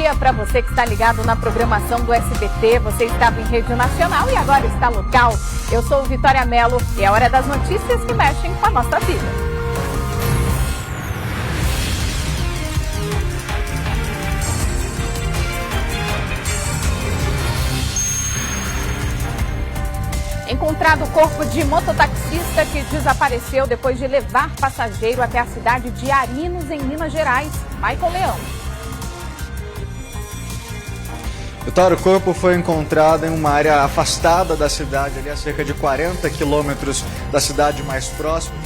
dia para você que está ligado na programação do SBT. Você estava em rede nacional e agora está local. Eu sou Vitória Mello e é hora das notícias que mexem com a nossa vida. Encontrado o corpo de mototaxista que desapareceu depois de levar passageiro até a cidade de Arinos, em Minas Gerais. Michael Leão. Vitória, o corpo foi encontrado em uma área afastada da cidade, ali a cerca de 40 quilômetros da cidade mais próxima.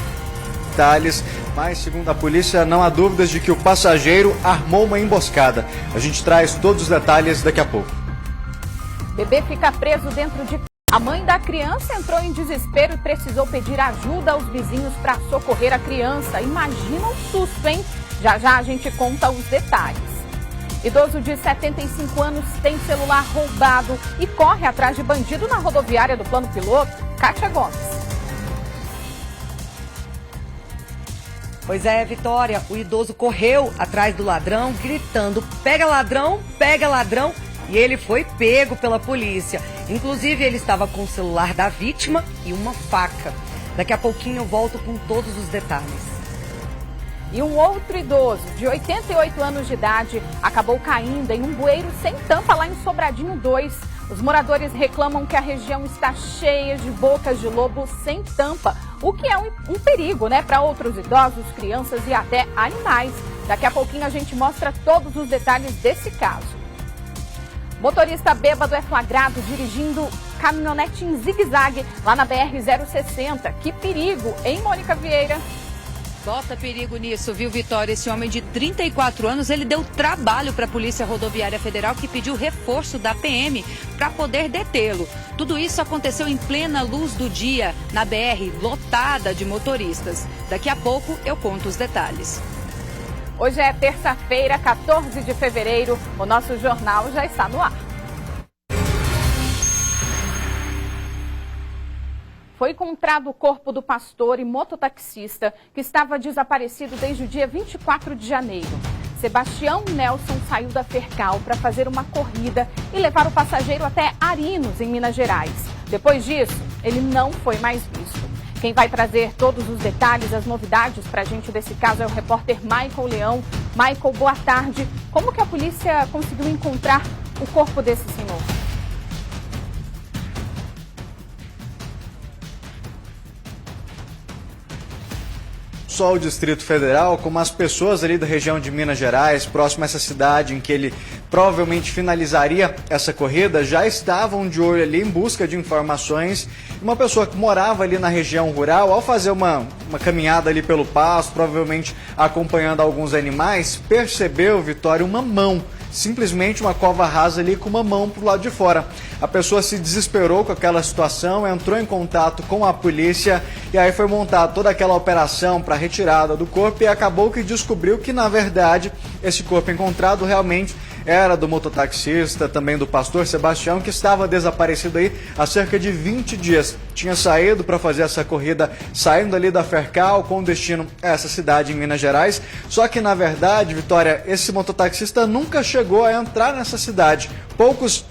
Detalhes, mas segundo a polícia, não há dúvidas de que o passageiro armou uma emboscada. A gente traz todos os detalhes daqui a pouco. Bebê fica preso dentro de... A mãe da criança entrou em desespero e precisou pedir ajuda aos vizinhos para socorrer a criança. Imagina um susto, hein? Já já a gente conta os detalhes. Idoso de 75 anos tem celular roubado e corre atrás de bandido na rodoviária do Plano Piloto. Kátia Gomes. Pois é, Vitória, o idoso correu atrás do ladrão, gritando, pega ladrão, e ele foi pego pela polícia. Inclusive, ele estava com o celular da vítima e uma faca. Daqui a pouquinho eu volto com todos os detalhes. E um outro idoso, de 88 anos de idade, acabou caindo em um bueiro sem tampa lá em Sobradinho 2. Os moradores reclamam que a região está cheia de bocas de lobo sem tampa, o que é um perigo, né, para outros idosos, crianças e até animais. Daqui a pouquinho a gente mostra todos os detalhes desse caso. Motorista bêbado é flagrado dirigindo caminhonete em zigue-zague lá na BR-060. Que perigo, hein, Mônica Vieira? Bota perigo nisso, viu, Vitória? Esse homem de 34 anos, ele deu trabalho para a Polícia Rodoviária Federal, que pediu reforço da PM para poder detê-lo. Tudo isso aconteceu em plena luz do dia, na BR, lotada de motoristas. Daqui a pouco eu conto os detalhes. Hoje é terça-feira, 14 de fevereiro. O nosso jornal já está no ar. Foi encontrado o corpo do pastor e mototaxista que estava desaparecido desde o dia 24 de janeiro. Sebastião Nelson saiu da Fercal para fazer uma corrida e levar o passageiro até Arinos, em Minas Gerais. Depois disso, ele não foi mais visto. Quem vai trazer todos os detalhes, as novidades para a gente desse caso é o repórter Michael Leão. Michael, boa tarde. Como que a polícia conseguiu encontrar o corpo desse senhor? Só o Distrito Federal, como as pessoas ali da região de Minas Gerais, próximo a essa cidade em que ele provavelmente finalizaria essa corrida, já estavam de olho ali em busca de informações. Uma pessoa que morava ali na região rural, ao fazer uma caminhada ali pelo pasto, provavelmente acompanhando alguns animais, percebeu, Vitória, uma mão. Simplesmente uma cova rasa ali com uma mão para o lado de fora. A pessoa se desesperou com aquela situação, entrou em contato com a polícia e aí foi montada toda aquela operação para a retirada do corpo e acabou que descobriu que, na verdade, esse corpo encontrado realmente era do mototaxista, também do pastor Sebastião, que estava desaparecido aí há cerca de 20 dias. Tinha saído para fazer essa corrida, saindo ali da Fercal, com destino a essa cidade em Minas Gerais. Só que, na verdade, Vitória, esse mototaxista nunca chegou a entrar nessa cidade. Poucos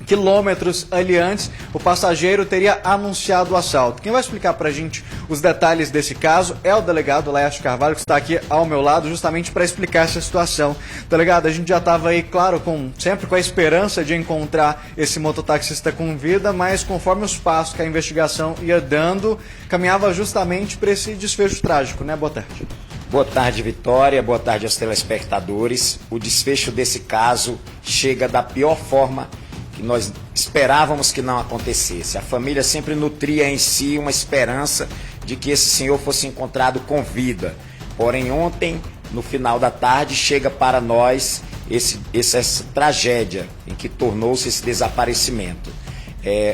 quilômetros ali antes, o passageiro teria anunciado o assalto. Quem vai explicar pra gente os detalhes desse caso é o delegado Laércio Carvalho, que está aqui ao meu lado justamente para explicar essa situação. Delegado, a gente já estava aí, claro, sempre com a esperança de encontrar esse mototaxista com vida, mas conforme os passos que a investigação ia dando, caminhava justamente para esse desfecho trágico, né? Boa tarde. Boa tarde, Vitória. Boa tarde aos telespectadores. O desfecho desse caso chega da pior forma que nós esperávamos que não acontecesse. A família sempre nutria em si uma esperança de que esse senhor fosse encontrado com vida. Porém, ontem, no final da tarde, chega para nós essa tragédia em que tornou-se esse desaparecimento.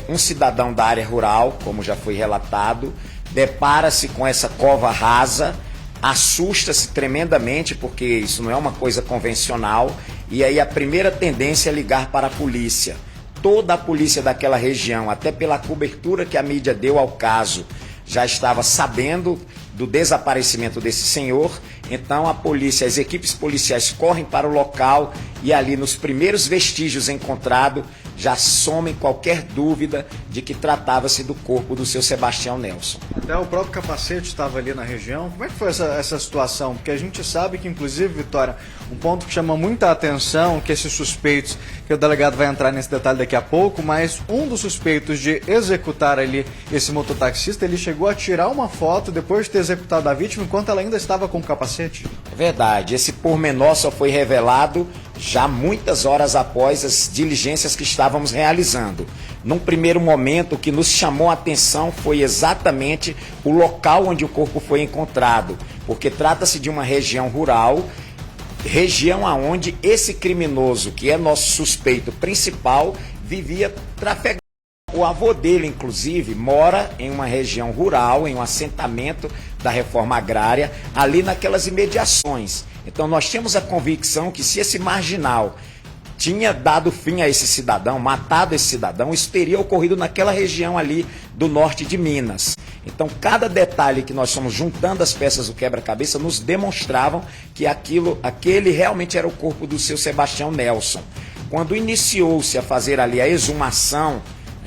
Um cidadão da área rural, como já foi relatado, depara-se com essa cova rasa, assusta-se tremendamente, porque isso não é uma coisa convencional, e aí a primeira tendência é ligar para a polícia. Toda a polícia daquela região, até pela cobertura que a mídia deu ao caso, já estava sabendo do desaparecimento desse senhor Então a polícia, as equipes policiais correm para o local e ali nos primeiros vestígios encontrados já somem qualquer dúvida de que tratava-se do corpo do seu Sebastião Nelson. Até o próprio capacete estava ali na região. Como é que foi essa situação? Porque a gente sabe que, inclusive, Vitória, um ponto que chama muita atenção, que esses suspeitos, que o delegado vai entrar nesse detalhe daqui a pouco, mas um dos suspeitos de executar ali esse mototaxista, ele chegou a tirar uma foto depois de ter executado a vítima enquanto ela ainda estava com o capacete. É verdade, esse pormenor só foi revelado já muitas horas após as diligências que estávamos realizando. Num primeiro momento, o que nos chamou a atenção foi exatamente o local onde o corpo foi encontrado, porque trata-se de uma região rural, região aonde esse criminoso, que é nosso suspeito principal, vivia trafegando. O avô dele, inclusive, mora em uma região rural, em um assentamento da reforma agrária, ali naquelas imediações. Então nós temos a convicção que se esse marginal tinha dado fim a esse cidadão, matado esse cidadão, isso teria ocorrido naquela região ali do norte de Minas. Então cada detalhe que nós fomos juntando as peças do quebra-cabeça nos demonstravam que aquele realmente era o corpo do seu Sebastião Nelson. Quando iniciou-se a fazer ali a exumação,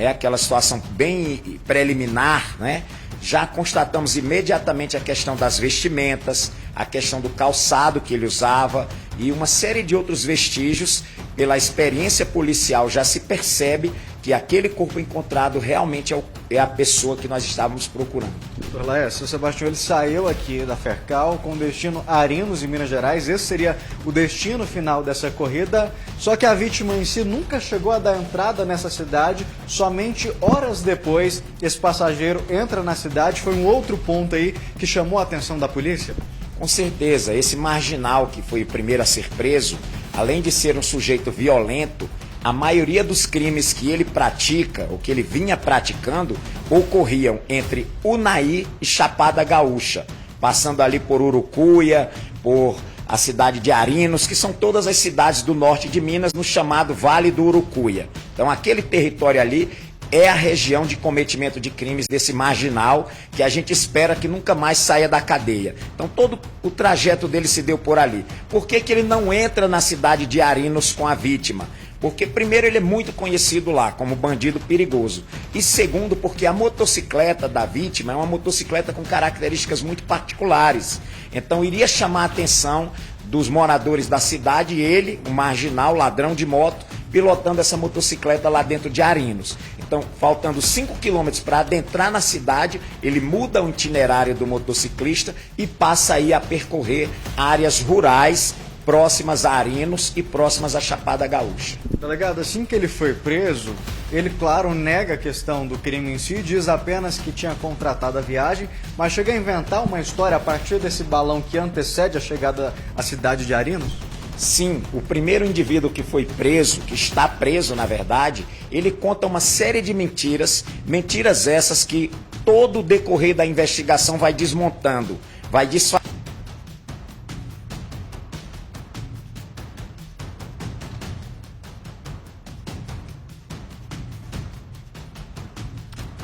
aquela situação bem preliminar, né? Já constatamos imediatamente a questão das vestimentas, a questão do calçado que ele usava e uma série de outros vestígios. Pela experiência policial já se percebe que aquele corpo encontrado realmente é a pessoa que nós estávamos procurando. Doutor Laércio, o Sebastião ele saiu aqui da Fercal com destino Arinos, em Minas Gerais. Esse seria o destino final dessa corrida, só que a vítima em si nunca chegou a dar entrada nessa cidade. Somente horas depois, esse passageiro entra na cidade. Foi um outro ponto aí que chamou a atenção da polícia? Com certeza, esse marginal que foi o primeiro a ser preso, além de ser um sujeito violento, a maioria dos crimes que ele pratica, ou que ele vinha praticando, ocorriam entre Unai e Chapada Gaúcha, passando ali por Urucuia, por a cidade de Arinos, que são todas as cidades do norte de Minas, no chamado Vale do Urucuia. Então aquele território ali é a região de cometimento de crimes desse marginal, que a gente espera que nunca mais saia da cadeia. Então todo o trajeto dele se deu por ali. Por que que ele não entra na cidade de Arinos com a vítima? Porque primeiro ele é muito conhecido lá como bandido perigoso. E segundo, porque a motocicleta da vítima é uma motocicleta com características muito particulares. Então iria chamar a atenção dos moradores da cidade, ele, um marginal, ladrão de moto, pilotando essa motocicleta lá dentro de Arinos. Então, faltando 5 quilômetros para adentrar na cidade, ele muda o itinerário do motociclista e passa aí a percorrer áreas rurais próximas a Arinos e próximas à Chapada Gaúcha. Delegado, assim que ele foi preso, ele, claro, nega a questão do crime em si, diz apenas que tinha contratado a viagem, mas chega a inventar uma história a partir desse balão que antecede a chegada à cidade de Arinos? Sim, o primeiro indivíduo que foi preso, que está preso na verdade, ele conta uma série de mentiras, mentiras essas que todo o decorrer da investigação vai desmontando, vai disfarçando.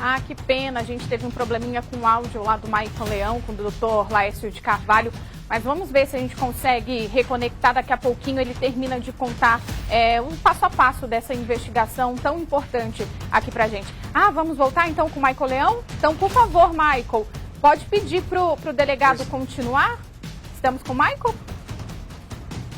Ah, que pena, a gente teve um probleminha com o áudio lá do Maicon Leão, com o doutor Laércio de Carvalho, mas vamos ver se a gente consegue reconectar. Daqui a pouquinho ele termina de contar o passo a passo dessa investigação tão importante aqui pra gente. Ah, vamos voltar então com o Maicon Leão? Então, por favor, Maicon, pode pedir pro delegado continuar? Estamos com o Maicon?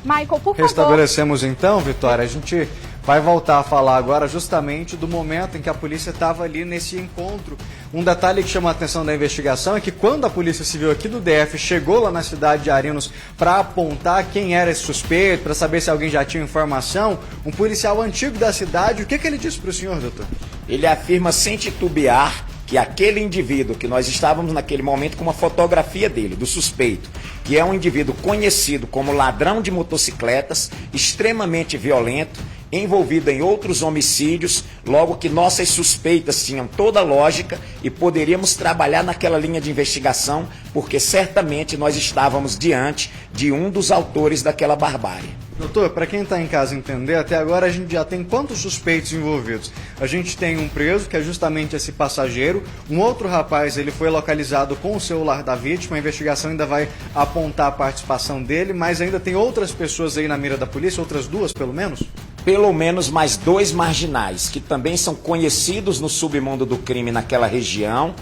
Maicon, por favor. Restabelecemos então, Vitória, a gente vai voltar a falar agora justamente do momento em que a polícia estava ali nesse encontro. Um detalhe que chama a atenção da investigação é que quando a Polícia Civil aqui do DF chegou lá na cidade de Arinos para apontar quem era esse suspeito, para saber se alguém já tinha informação, um policial antigo da cidade, o que ele disse para o senhor, doutor? Ele afirma sem titubear que aquele indivíduo que nós estávamos naquele momento com uma fotografia dele, do suspeito, que é um indivíduo conhecido como ladrão de motocicletas, extremamente violento, envolvida em outros homicídios, logo que nossas suspeitas tinham toda a lógica e poderíamos trabalhar naquela linha de investigação, porque certamente nós estávamos diante de um dos autores daquela barbárie. Doutor, para quem está em casa entender, até agora a gente já tem quantos suspeitos envolvidos? A gente tem um preso, que é justamente esse passageiro, um outro rapaz, ele foi localizado com o celular da vítima, a investigação ainda vai apontar a participação dele, mas ainda tem outras pessoas aí na mira da polícia, outras duas pelo menos? Pelo menos mais 2 marginais, que também são conhecidos no submundo do crime naquela região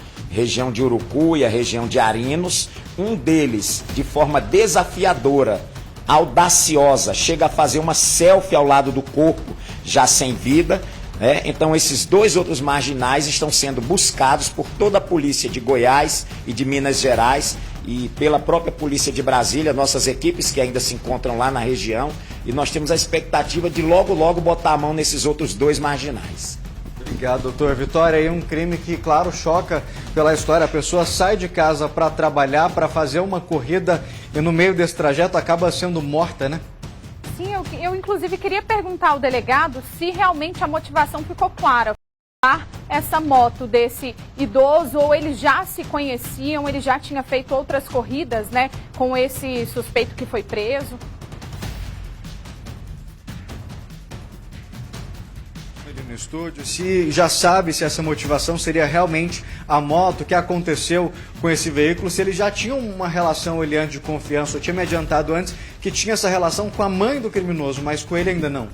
de Urucu e a região de Arinos. Um deles, de forma desafiadora, audaciosa, chega a fazer uma selfie ao lado do corpo, já sem vida. Então esses 2 outros marginais estão sendo buscados por toda a polícia de Goiás e de Minas Gerais e pela própria polícia de Brasília, nossas equipes que ainda se encontram lá na região, e nós temos a expectativa de logo botar a mão nesses outros 2 marginais. Obrigado, doutor. Vitória, aí um crime que, claro, choca pela história. A pessoa sai de casa para trabalhar, para fazer uma corrida e no meio desse trajeto acaba sendo morta, né? Sim, eu inclusive queria perguntar ao delegado se realmente a motivação ficou clara. Essa moto desse idoso, ou eles já se conheciam, ele já tinha feito outras corridas, né, com esse suspeito que foi preso? No estúdio, se já sabe se essa motivação seria realmente a moto, o que aconteceu com esse veículo, se ele já tinha uma relação ele antes de confiança. Eu tinha me adiantado antes que tinha essa relação com a mãe do criminoso, mas com ele ainda não.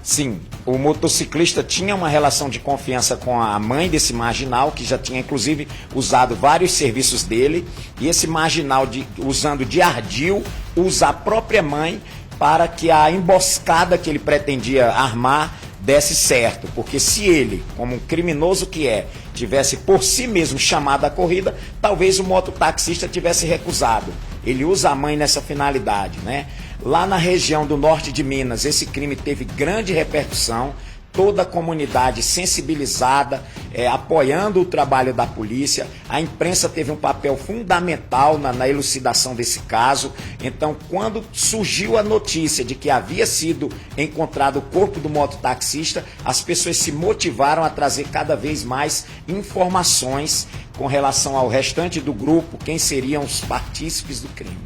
Sim, o motociclista tinha uma relação de confiança com a mãe desse marginal, que já tinha inclusive usado vários serviços dele, e esse marginal, usando de ardil, usa a própria mãe para que a emboscada que ele pretendia armar desse certo, porque se ele, como um criminoso que é, tivesse por si mesmo chamado a corrida, talvez o mototaxista tivesse recusado. Ele usa a mãe nessa finalidade, né? Lá na região do norte de Minas, esse crime teve grande repercussão, toda a comunidade sensibilizada, apoiando o trabalho da polícia. A imprensa teve um papel fundamental na elucidação desse caso. Então, quando surgiu a notícia de que havia sido encontrado o corpo do mototaxista, as pessoas se motivaram a trazer cada vez mais informações com relação ao restante do grupo, quem seriam os partícipes do crime.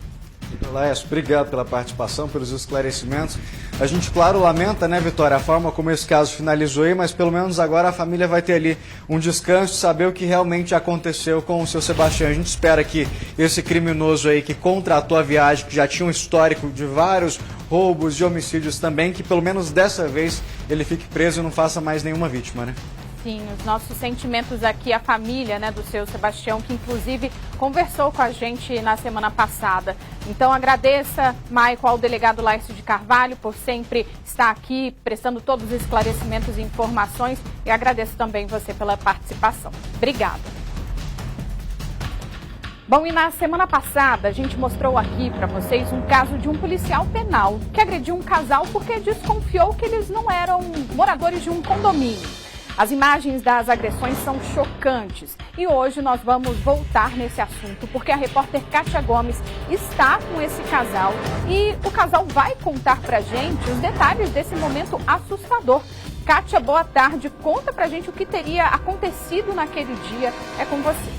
Laércio, obrigado pela participação, pelos esclarecimentos. A gente, claro, lamenta, né, Vitória, a forma como esse caso finalizou aí, mas pelo menos agora a família vai ter ali um descanso, saber o que realmente aconteceu com o seu Sebastião. A gente espera que esse criminoso aí que contratou a viagem, que já tinha um histórico de vários roubos e homicídios também, que pelo menos dessa vez ele fique preso e não faça mais nenhuma vítima, né? Sim, os nossos sentimentos aqui, a família, né, do seu Sebastião, que inclusive conversou com a gente na semana passada. Então agradeça, Maico, ao delegado Laércio de Carvalho por sempre estar aqui prestando todos os esclarecimentos e informações, e agradeço também você pela participação. Obrigada. Bom, e na semana passada a gente mostrou aqui para vocês um caso de um policial penal que agrediu um casal porque desconfiou que eles não eram moradores de um condomínio. As imagens das agressões são chocantes e hoje nós vamos voltar nesse assunto porque a repórter Kátia Gomes está com esse casal e o casal vai contar pra gente os detalhes desse momento assustador. Kátia, boa tarde. Conta pra gente o que teria acontecido naquele dia. É com você.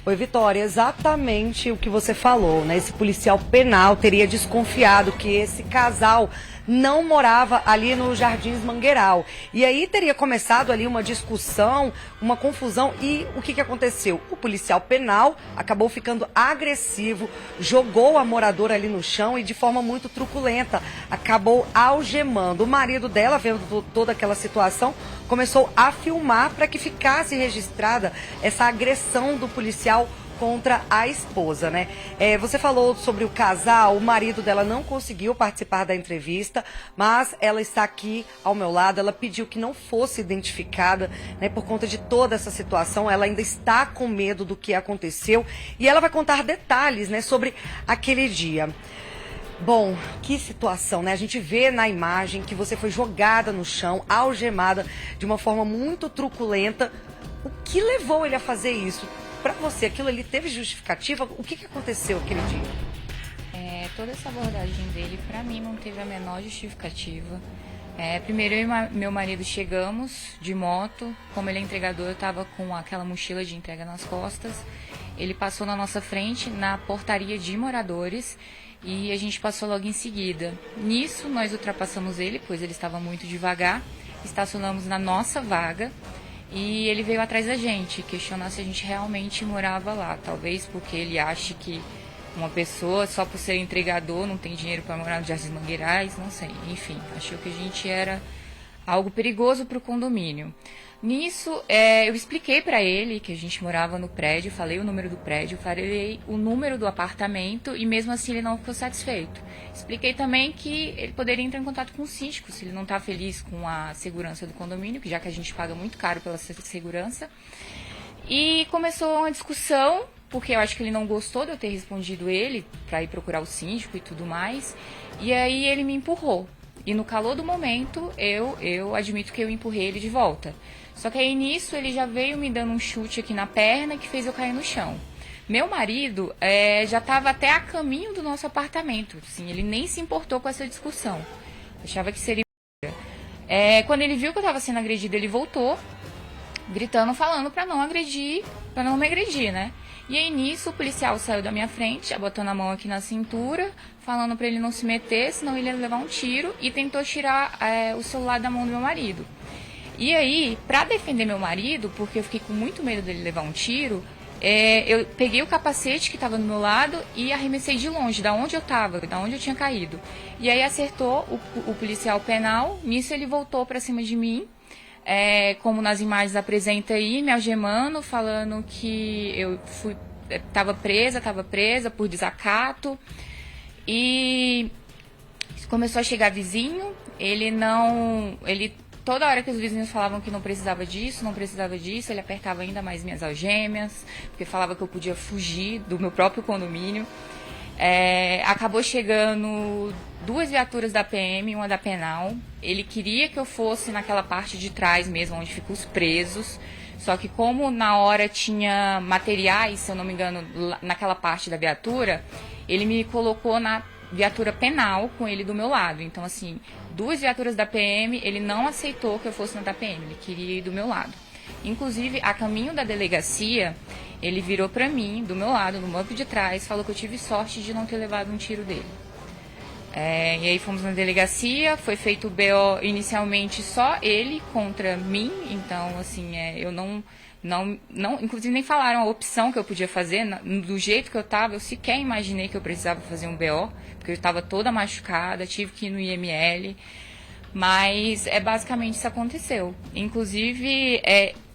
Oi, Vitória, exatamente o que você falou, né? Esse policial penal teria desconfiado que esse casal não morava ali no Jardins Mangueiral. E aí teria começado ali uma discussão, uma confusão. E o que aconteceu? O policial penal acabou ficando agressivo, jogou a moradora ali no chão e de forma muito truculenta acabou algemando. O marido dela, vendo toda aquela situação, começou a filmar para que ficasse registrada essa agressão do policial contra a esposa, né? Você falou sobre o casal, o marido dela não conseguiu participar da entrevista, mas ela está aqui ao meu lado, ela pediu que não fosse identificada, né, por conta de toda essa situação, ela ainda está com medo do que aconteceu e ela vai contar detalhes, né, sobre aquele dia. Bom, que situação, né? A gente vê na imagem que você foi jogada no chão, algemada de uma forma muito truculenta. O que levou ele a fazer isso? Para você, aquilo ali teve justificativa? O que aconteceu aquele dia? toda essa abordagem dele, pra mim, não teve a menor justificativa. Primeiro, eu e meu marido chegamos de moto. Como ele é entregador, eu estava com aquela mochila de entrega nas costas. Ele passou na nossa frente, na portaria de moradores, e a gente passou logo em seguida. Nisso, nós ultrapassamos ele, pois ele estava muito devagar. Estacionamos na nossa vaga e ele veio atrás da gente, questionar se a gente realmente morava lá. Talvez porque ele ache que uma pessoa, só por ser entregador, não tem dinheiro para morar no Jardim Mangueirais, não sei. Enfim, achou que a gente era algo perigoso para o condomínio. Nisso, eu expliquei para ele que a gente morava no prédio, falei o número do prédio, falei o número do apartamento e mesmo assim ele não ficou satisfeito. Expliquei também que ele poderia entrar em contato com o síndico se ele não está feliz com a segurança do condomínio, já que a gente paga muito caro pela segurança. E começou uma discussão, porque eu acho que ele não gostou de eu ter respondido ele para ir procurar o síndico e tudo mais. E aí ele me empurrou. E no calor do momento, eu admito que eu empurrei ele de volta. Só que aí nisso ele já veio me dando um chute aqui na perna que fez eu cair no chão. Meu marido já estava até a caminho do nosso apartamento. Assim, ele nem se importou com essa discussão. Achava que seria... quando ele viu que eu estava sendo agredida, ele voltou, gritando, falando para não agredir, para não me agredir, né? E aí nisso o policial saiu da minha frente, botando a mão aqui na cintura, falando para ele não se meter, senão ele ia levar um tiro, e tentou tirar o celular da mão do meu marido. E aí, para defender meu marido, porque eu fiquei com muito medo dele levar um tiro, eu peguei o capacete que estava do meu lado e arremessei de longe, da onde eu estava, da onde eu tinha caído. E aí acertou o policial penal, nisso ele voltou para cima de mim, como nas imagens apresenta aí, me algemando, falando que eu estava presa por desacato. E começou a chegar vizinho, toda hora que os vizinhos falavam que não precisava disso, ele apertava ainda mais minhas algemas, porque falava que eu podia fugir do meu próprio condomínio. Acabou chegando 2 viaturas da PM, uma da penal. Ele queria que eu fosse naquela parte de trás mesmo, onde ficam os presos. Só que como na hora tinha materiais, se eu não me engano, naquela parte da viatura, ele me colocou na viatura penal com ele do meu lado. Então, assim, 2 viaturas da PM, ele não aceitou que eu fosse na da PM, ele queria ir do meu lado. Inclusive, a caminho da delegacia, ele virou pra mim, do meu lado, no banco de trás, falou que eu tive sorte de não ter levado um tiro dele. E aí fomos na delegacia, foi feito o BO inicialmente só ele contra mim, então, assim, eu não, inclusive nem falaram a opção que eu podia fazer, do jeito que eu estava, eu sequer imaginei que eu precisava fazer um BO, porque eu estava toda machucada, tive que ir no IML, mas basicamente isso aconteceu. Inclusive,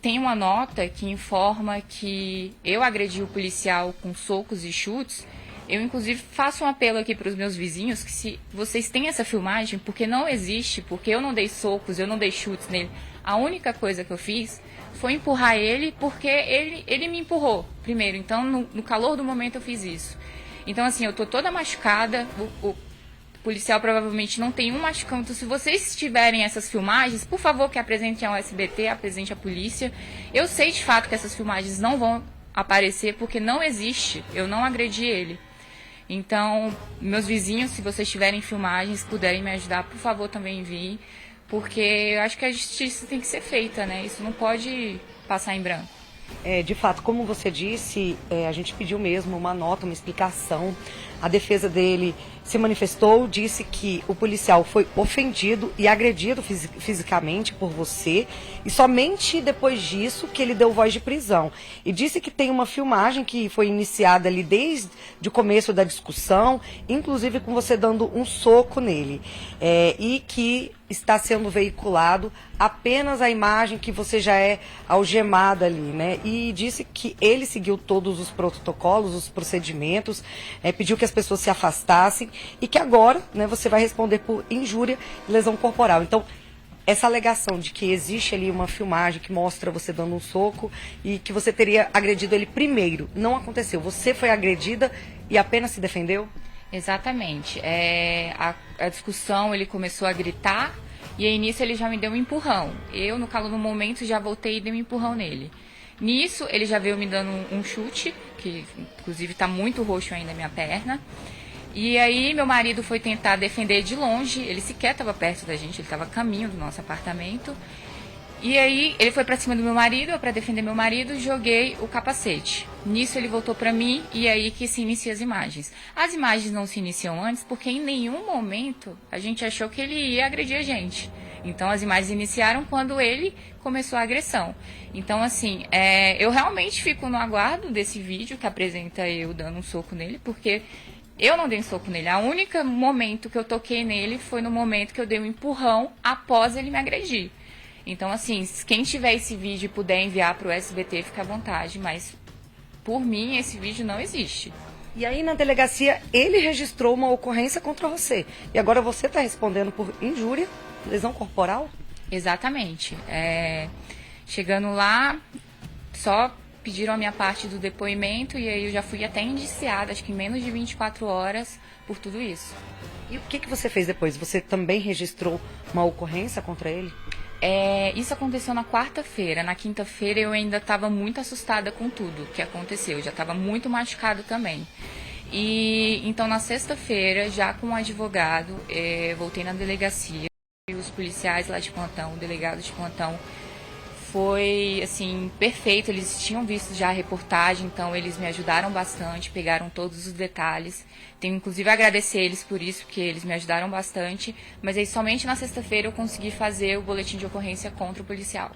tem uma nota que informa que eu agredi o policial com socos e chutes. Eu, inclusive, faço um apelo aqui para os meus vizinhos que se vocês têm essa filmagem, porque não existe, porque eu não dei socos, eu não dei chutes nele. A única coisa que eu fiz foi empurrar ele, porque ele me empurrou primeiro. Então, no calor do momento, eu fiz isso. Então, assim, eu tô toda machucada, o policial provavelmente não tem um machucão. Então, se vocês tiverem essas filmagens, por favor, que apresentem ao SBT, apresente à polícia. Eu sei, de fato, que essas filmagens não vão aparecer, porque não existe. Eu não agredi ele. Então, meus vizinhos, se vocês tiverem filmagens, puderem me ajudar, por favor, também enviem, porque eu acho que a justiça tem que ser feita, né? Isso não pode passar em branco. De fato, como você disse, a gente pediu mesmo uma nota, uma explicação. A defesa dele se manifestou, disse que o policial foi ofendido e agredido fisicamente por você, e somente depois disso que ele deu voz de prisão. E disse que tem uma filmagem que foi iniciada ali desde o começo da discussão, inclusive com você dando um soco nele, e que está sendo veiculado apenas a imagem que você já é algemada ali, né? E disse que ele seguiu todos os protocolos, os procedimentos, pediu que as pessoas se afastassem e que agora, né, você vai responder por injúria e lesão corporal. Então, essa alegação de que existe ali uma filmagem que mostra você dando um soco e que você teria agredido ele primeiro, não aconteceu. Você foi agredida e apenas se defendeu? Exatamente. A discussão, ele começou a gritar e aí nisso ele já me deu um empurrão. Eu, no calor do momento, já voltei e dei um empurrão nele. Nisso, ele já veio me dando um chute, que inclusive está muito roxo ainda a minha perna. E aí meu marido foi tentar defender de longe, ele sequer estava perto da gente, ele estava a caminho do nosso apartamento. E aí ele foi pra cima do meu marido, eu pra defender meu marido, joguei o capacete. Nisso ele voltou pra mim e aí que se inicia as imagens. As imagens não se iniciam antes porque em nenhum momento a gente achou que ele ia agredir a gente. Então as imagens iniciaram quando ele começou a agressão. Então assim, eu realmente fico no aguardo desse vídeo que apresenta eu dando um soco nele, porque eu não dei um soco nele. O único momento que eu toquei nele foi no momento que eu dei um empurrão após ele me agredir. Então, assim, quem tiver esse vídeo e puder enviar para o SBT, fica à vontade, mas por mim esse vídeo não existe. E aí na delegacia ele registrou uma ocorrência contra você. E agora você está respondendo por injúria, lesão corporal? Exatamente. Chegando lá, só pediram a minha parte do depoimento e aí eu já fui até indiciada, acho que em menos de 24 horas, por tudo isso. E o que você fez depois? Você também registrou uma ocorrência contra ele? Isso aconteceu na quarta-feira. Na quinta-feira eu ainda estava muito assustada com tudo que aconteceu. Eu já estava muito machucado também. E então na sexta-feira, já com o advogado, voltei na delegacia. E os policiais lá de plantão, o delegado de plantão, foi assim perfeito. Eles tinham visto já a reportagem, então eles me ajudaram bastante, pegaram todos os detalhes. Tenho inclusive a agradecer eles por isso, porque eles me ajudaram bastante. Mas aí somente na sexta-feira eu consegui fazer o boletim de ocorrência contra o policial.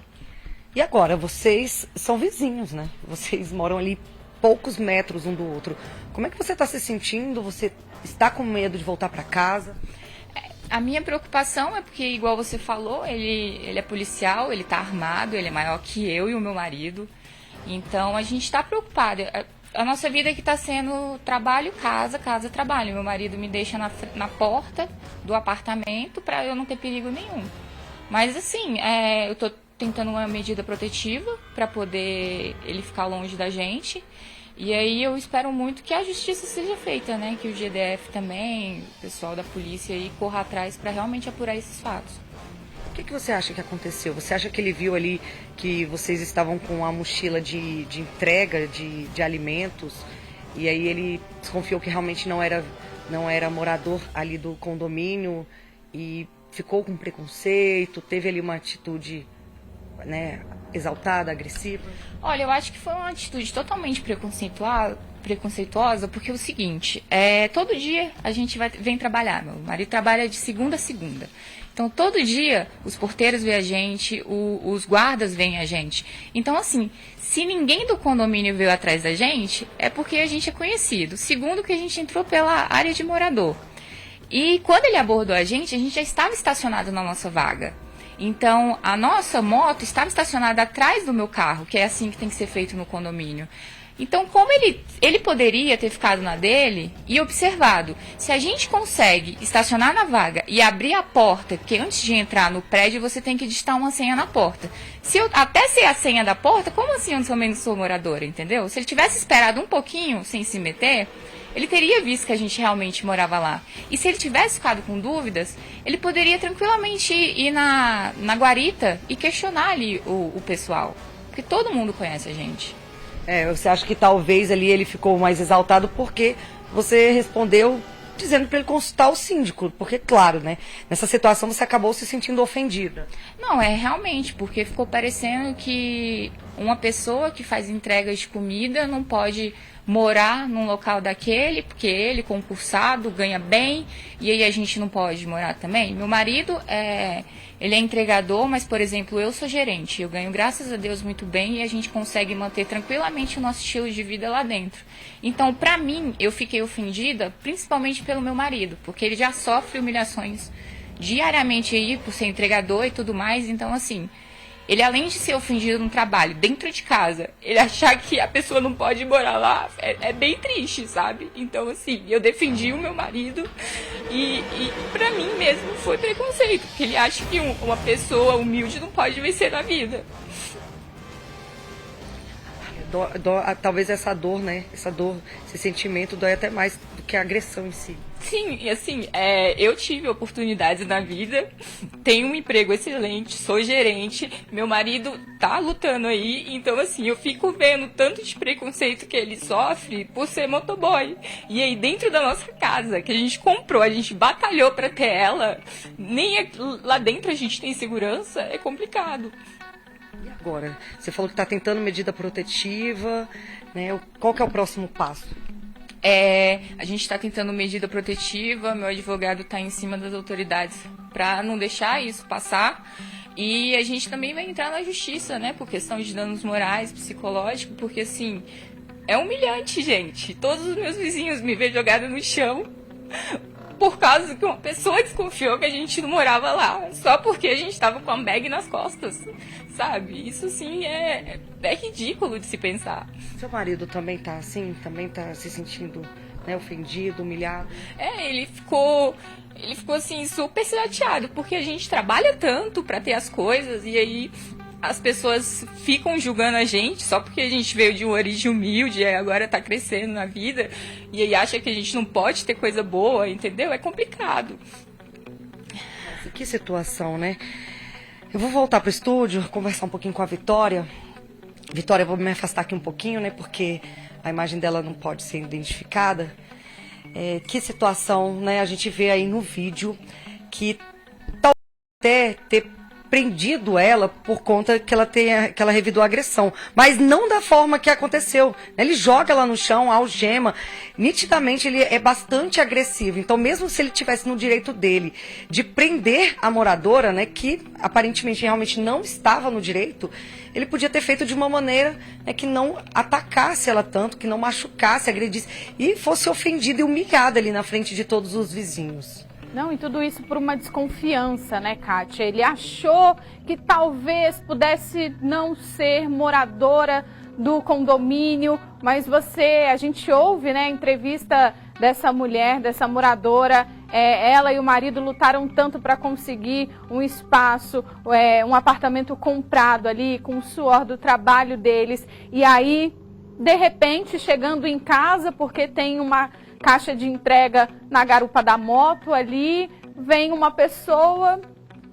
E agora, vocês são vizinhos, né? Vocês moram ali poucos metros um do outro. Como é que você está se sentindo? Você está com medo de voltar para casa? A minha preocupação é porque, igual você falou, ele é policial, ele está armado, ele é maior que eu e o meu marido. Então, a gente está preocupado. A nossa vida aqui está sendo trabalho, casa, casa, trabalho. Meu marido me deixa na porta do apartamento para eu não ter perigo nenhum. Mas, assim, eu estou tentando uma medida protetiva para poder ele ficar longe da gente. E aí eu espero muito que a justiça seja feita, né? Que o GDF também, o pessoal da polícia aí corra atrás para realmente apurar esses fatos. O que você acha que aconteceu? Você acha que ele viu ali que vocês estavam com uma mochila de entrega de alimentos e aí ele desconfiou que realmente não era morador ali do condomínio e ficou com preconceito, teve ali uma atitude, né, exaltada, agressiva? Olha, eu acho que foi uma atitude totalmente preconceituosa, porque é o seguinte, todo dia a gente vem trabalhar, meu marido trabalha de segunda a segunda. Então, todo dia os porteiros veem a gente, os guardas veem a gente. Então, assim, se ninguém do condomínio veio atrás da gente, é porque a gente é conhecido. Segundo, que a gente entrou pela área de morador. E quando ele abordou a gente já estava estacionado na nossa vaga. Então, a nossa moto estava estacionada atrás do meu carro, que é assim que tem que ser feito no condomínio. Então, como ele poderia ter ficado na dele e observado, se a gente consegue estacionar na vaga e abrir a porta, porque antes de entrar no prédio você tem que digitar uma senha na porta. Se eu até sei a senha da porta, como assim eu também não sou moradora, entendeu? Se ele tivesse esperado um pouquinho sem se meter, ele teria visto que a gente realmente morava lá. E se ele tivesse ficado com dúvidas, ele poderia tranquilamente ir na guarita e questionar ali o pessoal. Porque todo mundo conhece a gente. Você acha que talvez ali ele ficou mais exaltado porque você respondeu dizendo para ele consultar o síndico? Porque, claro, né, nessa situação você acabou se sentindo ofendida. Não, realmente, porque ficou parecendo que uma pessoa que faz entrega de comida não pode morar num local daquele, porque ele, concursado, ganha bem, e aí a gente não pode morar também. Meu marido, ele é entregador, mas, por exemplo, eu sou gerente. Eu ganho, graças a Deus, muito bem e a gente consegue manter tranquilamente o nosso estilo de vida lá dentro. Então, pra mim, eu fiquei ofendida, principalmente pelo meu marido, porque ele já sofre humilhações diariamente aí por ser entregador e tudo mais. Então, assim, ele, além de ser ofendido no trabalho, dentro de casa, ele achar que a pessoa não pode morar lá, é bem triste, sabe? Então, assim, eu defendi o meu marido e pra mim mesmo foi preconceito, porque ele acha que uma pessoa humilde não pode vencer na vida. Talvez essa dor, né? Esse sentimento dói até mais do que a agressão em si. Sim, e assim, eu tive oportunidades na vida, tenho um emprego excelente, sou gerente, meu marido tá lutando aí, então assim, eu fico vendo tanto de preconceito que ele sofre por ser motoboy. E aí dentro da nossa casa, que a gente comprou, a gente batalhou pra ter ela, nem lá dentro a gente tem segurança, é complicado. E agora? Você falou que está tentando medida protetiva, né? Qual que é o próximo passo? A gente está tentando medida protetiva, meu advogado está em cima das autoridades para não deixar isso passar. E a gente também vai entrar na justiça, né, por questão de danos morais, psicológicos, porque assim, é humilhante, gente. Todos os meus vizinhos me veem jogada no chão por causa que uma pessoa desconfiou que a gente não morava lá, só porque a gente estava com a bag nas costas, sabe? Isso sim é ridículo de se pensar. Seu marido também tá assim? Também tá se sentindo, né, ofendido, humilhado? Ele ficou assim super chateado, porque a gente trabalha tanto para ter as coisas e aí as pessoas ficam julgando a gente só porque a gente veio de uma origem humilde e agora tá crescendo na vida e aí acha que a gente não pode ter coisa boa, entendeu? É complicado. Nossa, que situação, né? Eu vou voltar pro estúdio, conversar um pouquinho com a Vitória. Vitória, eu vou me afastar aqui um pouquinho, né? Porque a imagem dela não pode ser identificada. Que situação, né? A gente vê aí no vídeo que talvez até ter prendido ela por conta que ela revidou a agressão, mas não da forma que aconteceu. Ele joga ela no chão, algema. Nitidamente ele é bastante agressivo. Então, mesmo se ele tivesse no direito dele de prender a moradora, né, que aparentemente realmente não estava no direito, ele podia ter feito de uma maneira, né, que não atacasse ela tanto, que não machucasse, agredisse e fosse ofendida e humilhada ali na frente de todos os vizinhos. Não, e tudo isso por uma desconfiança, né, Kátia? Ele achou que talvez pudesse não ser moradora do condomínio, mas a gente ouve, né, a entrevista dessa mulher, dessa moradora, ela e o marido lutaram tanto para conseguir um espaço, um apartamento comprado ali, com o suor do trabalho deles, e aí, de repente, chegando em casa, porque tem uma caixa de entrega na garupa da moto ali, vem uma pessoa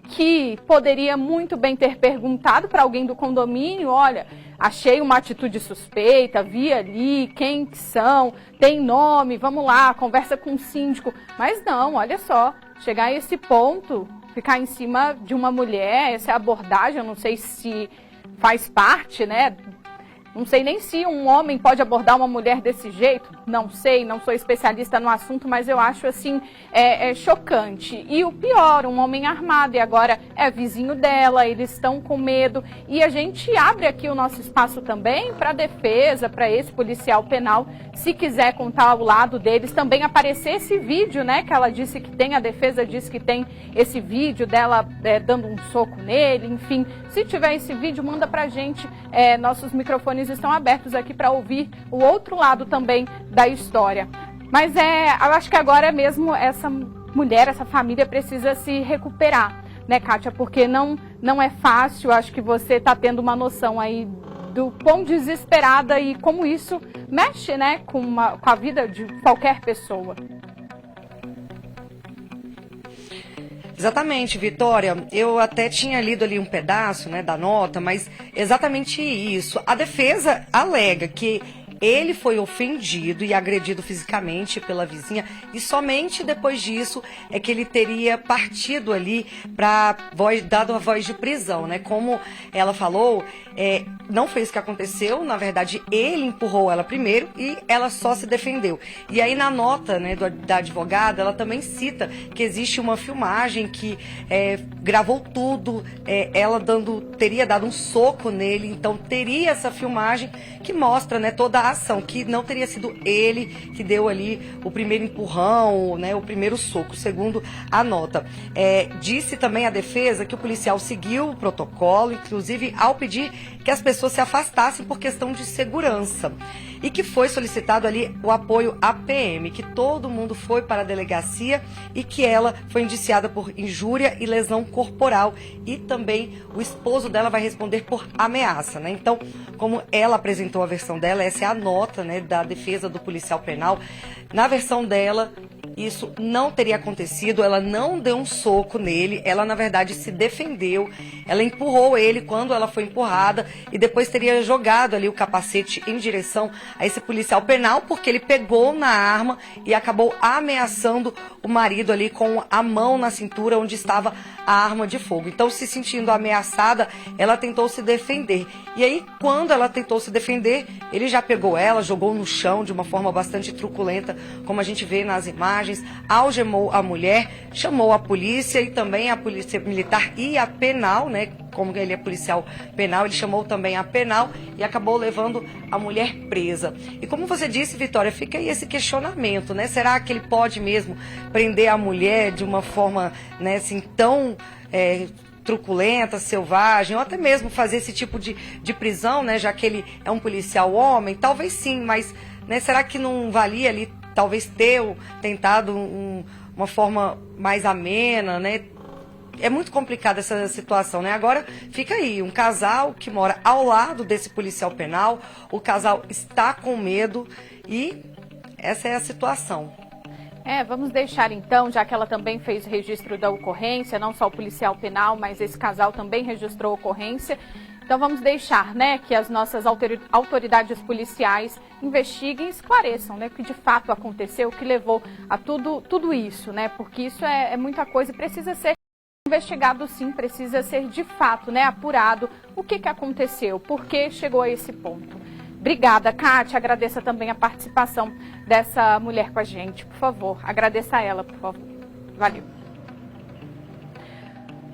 que poderia muito bem ter perguntado para alguém do condomínio, olha, achei uma atitude suspeita, vi ali quem que são, tem nome, vamos lá, conversa com o síndico. Mas não, olha só, chegar a esse ponto, ficar em cima de uma mulher, essa abordagem, eu não sei se faz parte, né? Não sei nem se um homem pode abordar uma mulher desse jeito, não sei, não sou especialista no assunto, mas eu acho assim, chocante. E o pior, um homem armado, e agora é vizinho dela, eles estão com medo. E a gente abre aqui o nosso espaço também para a defesa, para esse policial penal, se quiser contar ao lado deles, também aparecer esse vídeo, né, que ela disse que tem, a defesa disse que tem esse vídeo dela dando um soco nele, enfim. Se tiver esse vídeo, manda pra gente, nossos microfones estão abertos aqui para ouvir o outro lado também da história. Mas eu acho que agora mesmo essa mulher, essa família precisa se recuperar, né, Kátia? Porque não é fácil, acho que você está tendo uma noção aí do quão desesperada e como isso mexe, né, com a vida de qualquer pessoa. Exatamente, Vitória. Eu até tinha lido ali um pedaço, né, da nota, mas exatamente isso. A defesa alega que ele foi ofendido e agredido fisicamente pela vizinha e somente depois disso é que ele teria partido ali para dado a voz de prisão, né? Como ela falou, não foi isso que aconteceu. Na verdade, ele empurrou ela primeiro e ela só se defendeu. E aí na nota, né, da advogada, ela também cita que existe uma filmagem que gravou tudo, ela teria dado um soco nele, então teria essa filmagem que mostra, né, toda a ação, que não teria sido ele que deu ali o primeiro empurrão, né, o primeiro soco, segundo a nota. Disse também a defesa que o policial seguiu o protocolo, inclusive ao pedir que as pessoas se afastassem por questão de segurança. E que foi solicitado ali o apoio à PM, que todo mundo foi para a delegacia e que ela foi indiciada por injúria e lesão corporal. E também o esposo dela vai responder por ameaça, né? Então, como ela apresentou a versão dela, essa é a nota, né, da defesa do policial penal. Na versão dela, isso não teria acontecido, ela não deu um soco nele, ela na verdade se defendeu, ela empurrou ele quando ela foi empurrada e depois teria jogado ali o capacete em direção a esse policial penal, porque ele pegou na arma e acabou ameaçando o marido ali com a mão na cintura onde estava a arma de fogo. Então, se sentindo ameaçada, ela tentou se defender. E aí, quando ela tentou se defender, ele já pegou ela, jogou no chão de uma forma bastante truculenta, como a gente vê nas imagens, algemou a mulher, chamou a polícia e também a polícia militar e a penal, né? Como ele é policial penal, ele chamou também a penal e acabou levando a mulher presa. E como você disse, Vitória, fica aí esse questionamento, né? Será que ele pode mesmo prender a mulher de uma forma, né, assim, tão truculenta, selvagem, ou até mesmo fazer esse tipo de prisão, né? Já que ele é um policial homem? Talvez sim, mas, né, será que não valia ali, talvez, ter tentado uma forma mais amena, né? É muito complicada essa situação, né? Agora fica aí, um casal que mora ao lado desse policial penal, o casal está com medo e essa é a situação. Vamos deixar então, já que ela também fez registro da ocorrência, não só o policial penal, mas esse casal também registrou a ocorrência. Então vamos deixar, né, que as nossas autoridades policiais investiguem e esclareçam, né, o que de fato aconteceu, o que levou a tudo isso, né? Porque isso é muita coisa e precisa ser investigado, sim, precisa ser de fato, né, apurado o que aconteceu, por que chegou a esse ponto. Obrigada, Kátia. Agradeça também a participação dessa mulher com a gente. Por favor, agradeça a ela, por favor. Valeu.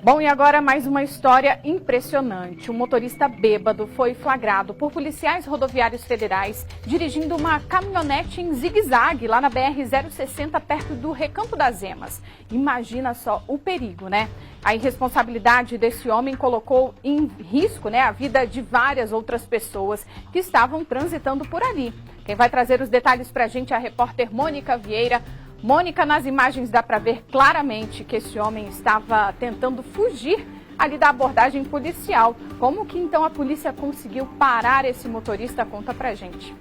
Bom, e agora mais uma história impressionante. Um motorista bêbado foi flagrado por policiais rodoviários federais dirigindo uma caminhonete em zigue-zague lá na BR-060, perto do Recanto das Emas. Imagina só o perigo, né? A irresponsabilidade desse homem colocou em risco, né, a vida de várias outras pessoas que estavam transitando por ali. Quem vai trazer os detalhes para a gente é a repórter Mônica Vieira. Mônica, nas imagens dá para ver claramente que esse homem estava tentando fugir ali da abordagem policial. Como que então a polícia conseguiu parar esse motorista? Conta pra gente.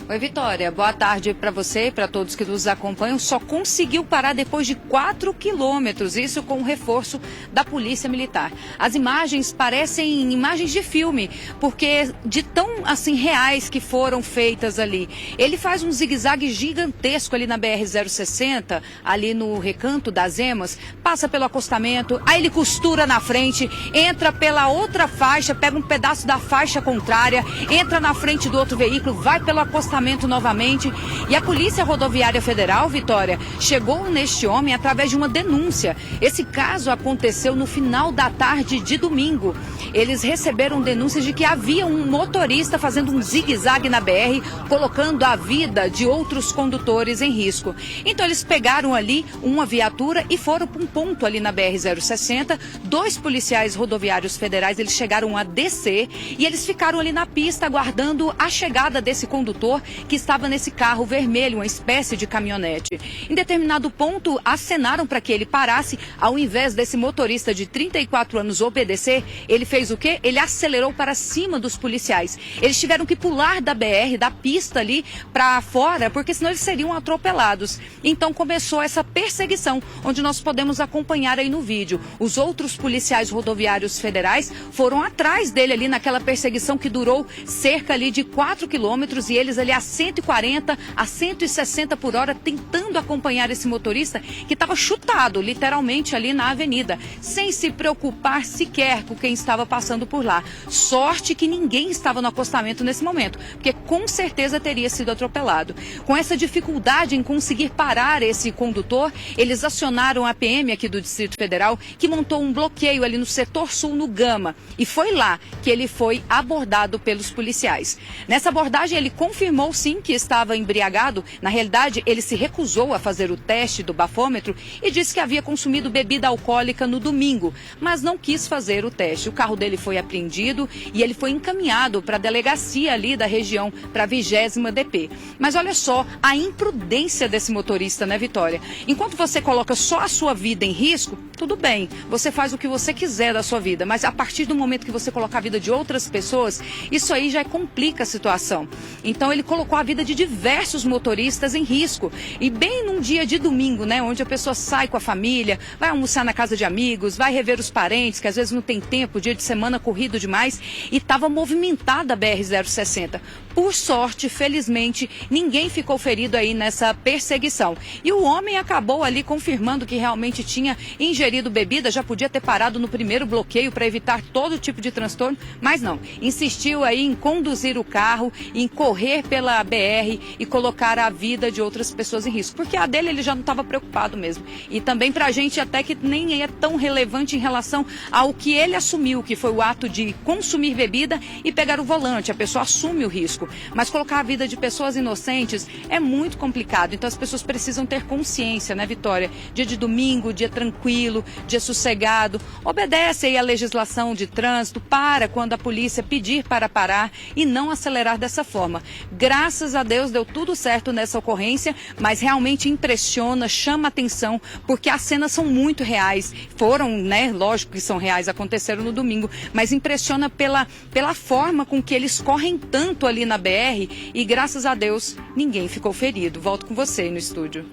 Oi, Vitória. Boa tarde para você e para todos que nos acompanham. Só conseguiu parar depois de 4 quilômetros, isso com o reforço da Polícia Militar. As imagens parecem imagens de filme, porque de tão assim reais que foram feitas ali. Ele faz um zigue-zague gigantesco ali na BR-060, ali no Recanto das Emas, passa pelo acostamento, aí ele costura na frente, entra pela outra faixa, pega um pedaço da faixa contrária, entra na frente do outro veículo, vai pelo acostamento novamente. E a Polícia Rodoviária Federal, Vitória, chegou neste homem através de uma denúncia. Esse caso aconteceu no final da tarde de domingo. Eles receberam denúncias de que havia um motorista fazendo um zigue-zague na BR, colocando a vida de outros condutores em risco. Então eles pegaram ali uma viatura e foram para um ponto ali na BR-060. 2 policiais rodoviários federais, eles chegaram a descer e eles ficaram ali na pista aguardando a chegada desse condutor que estava nesse carro vermelho, uma espécie de caminhonete. Em determinado ponto, acenaram para que ele parasse. Ao invés desse motorista de 34 anos obedecer, ele fez o quê? Ele acelerou para cima dos policiais. Eles tiveram que pular da BR, da pista ali para fora, porque senão eles seriam atropelados. Então começou essa perseguição, onde nós podemos acompanhar aí no vídeo. Os outros policiais rodoviários federais foram atrás dele ali naquela perseguição que durou cerca ali de 4 quilômetros e eles ali a 140 a 160 por hora, tentando acompanhar esse motorista que estava chutado, literalmente, ali na avenida, sem se preocupar sequer com quem estava passando por lá. Sorte que ninguém estava no acostamento nesse momento, porque com certeza teria sido atropelado. Com essa dificuldade em conseguir parar esse condutor, eles acionaram a PM aqui do Distrito Federal, que montou um bloqueio ali no setor sul, no Gama, e foi lá que ele foi abordado pelos policiais. Nessa abordagem, ele confirmou sim que estava embriagado. Na realidade, ele se recusou a fazer o teste do bafômetro e disse que havia consumido bebida alcoólica no domingo, mas não quis fazer o teste. O carro dele foi apreendido e ele foi encaminhado para a delegacia ali da região, para a 20ª DP. Mas olha só a imprudência desse motorista, né, Vitória? Enquanto você coloca só a sua vida em risco, tudo bem, você faz o que você quiser da sua vida, mas a partir do momento que você colocar a vida de outras pessoas, isso aí já complica a situação. Então ele colocou a vida de diversos motoristas em risco. E bem num dia de domingo, né, onde a pessoa sai com a família, vai almoçar na casa de amigos, vai rever os parentes, que às vezes não tem tempo, dia de semana corrido demais, e estava movimentada a BR-060. Por sorte, felizmente, ninguém ficou ferido aí nessa perseguição. E o homem acabou ali confirmando que realmente tinha ingerido bebida, já podia ter parado no primeiro bloqueio para evitar todo tipo de transtorno, mas não. Insistiu aí em conduzir o carro, em correr pela BR e colocar a vida de outras pessoas em risco. Porque a dele ele já não estava preocupado mesmo. E também para a gente até que nem é tão relevante em relação ao que ele assumiu, que foi o ato de consumir bebida e pegar o volante. A pessoa assume o risco. Mas colocar a vida de pessoas inocentes é muito complicado. Então as pessoas precisam ter consciência, né, Vitória? Dia de domingo, dia tranquilo, dia sossegado. Obedece aí a legislação de trânsito, para quando a polícia pedir para parar e não acelerar dessa forma. Graças a Deus deu tudo certo nessa ocorrência, mas realmente impressiona, chama atenção, porque as cenas são muito reais. Foram, né, lógico que são reais, aconteceram no domingo, mas impressiona pela forma com que eles correm tanto ali na BR e graças a Deus ninguém ficou ferido. Volto com você aí no estúdio.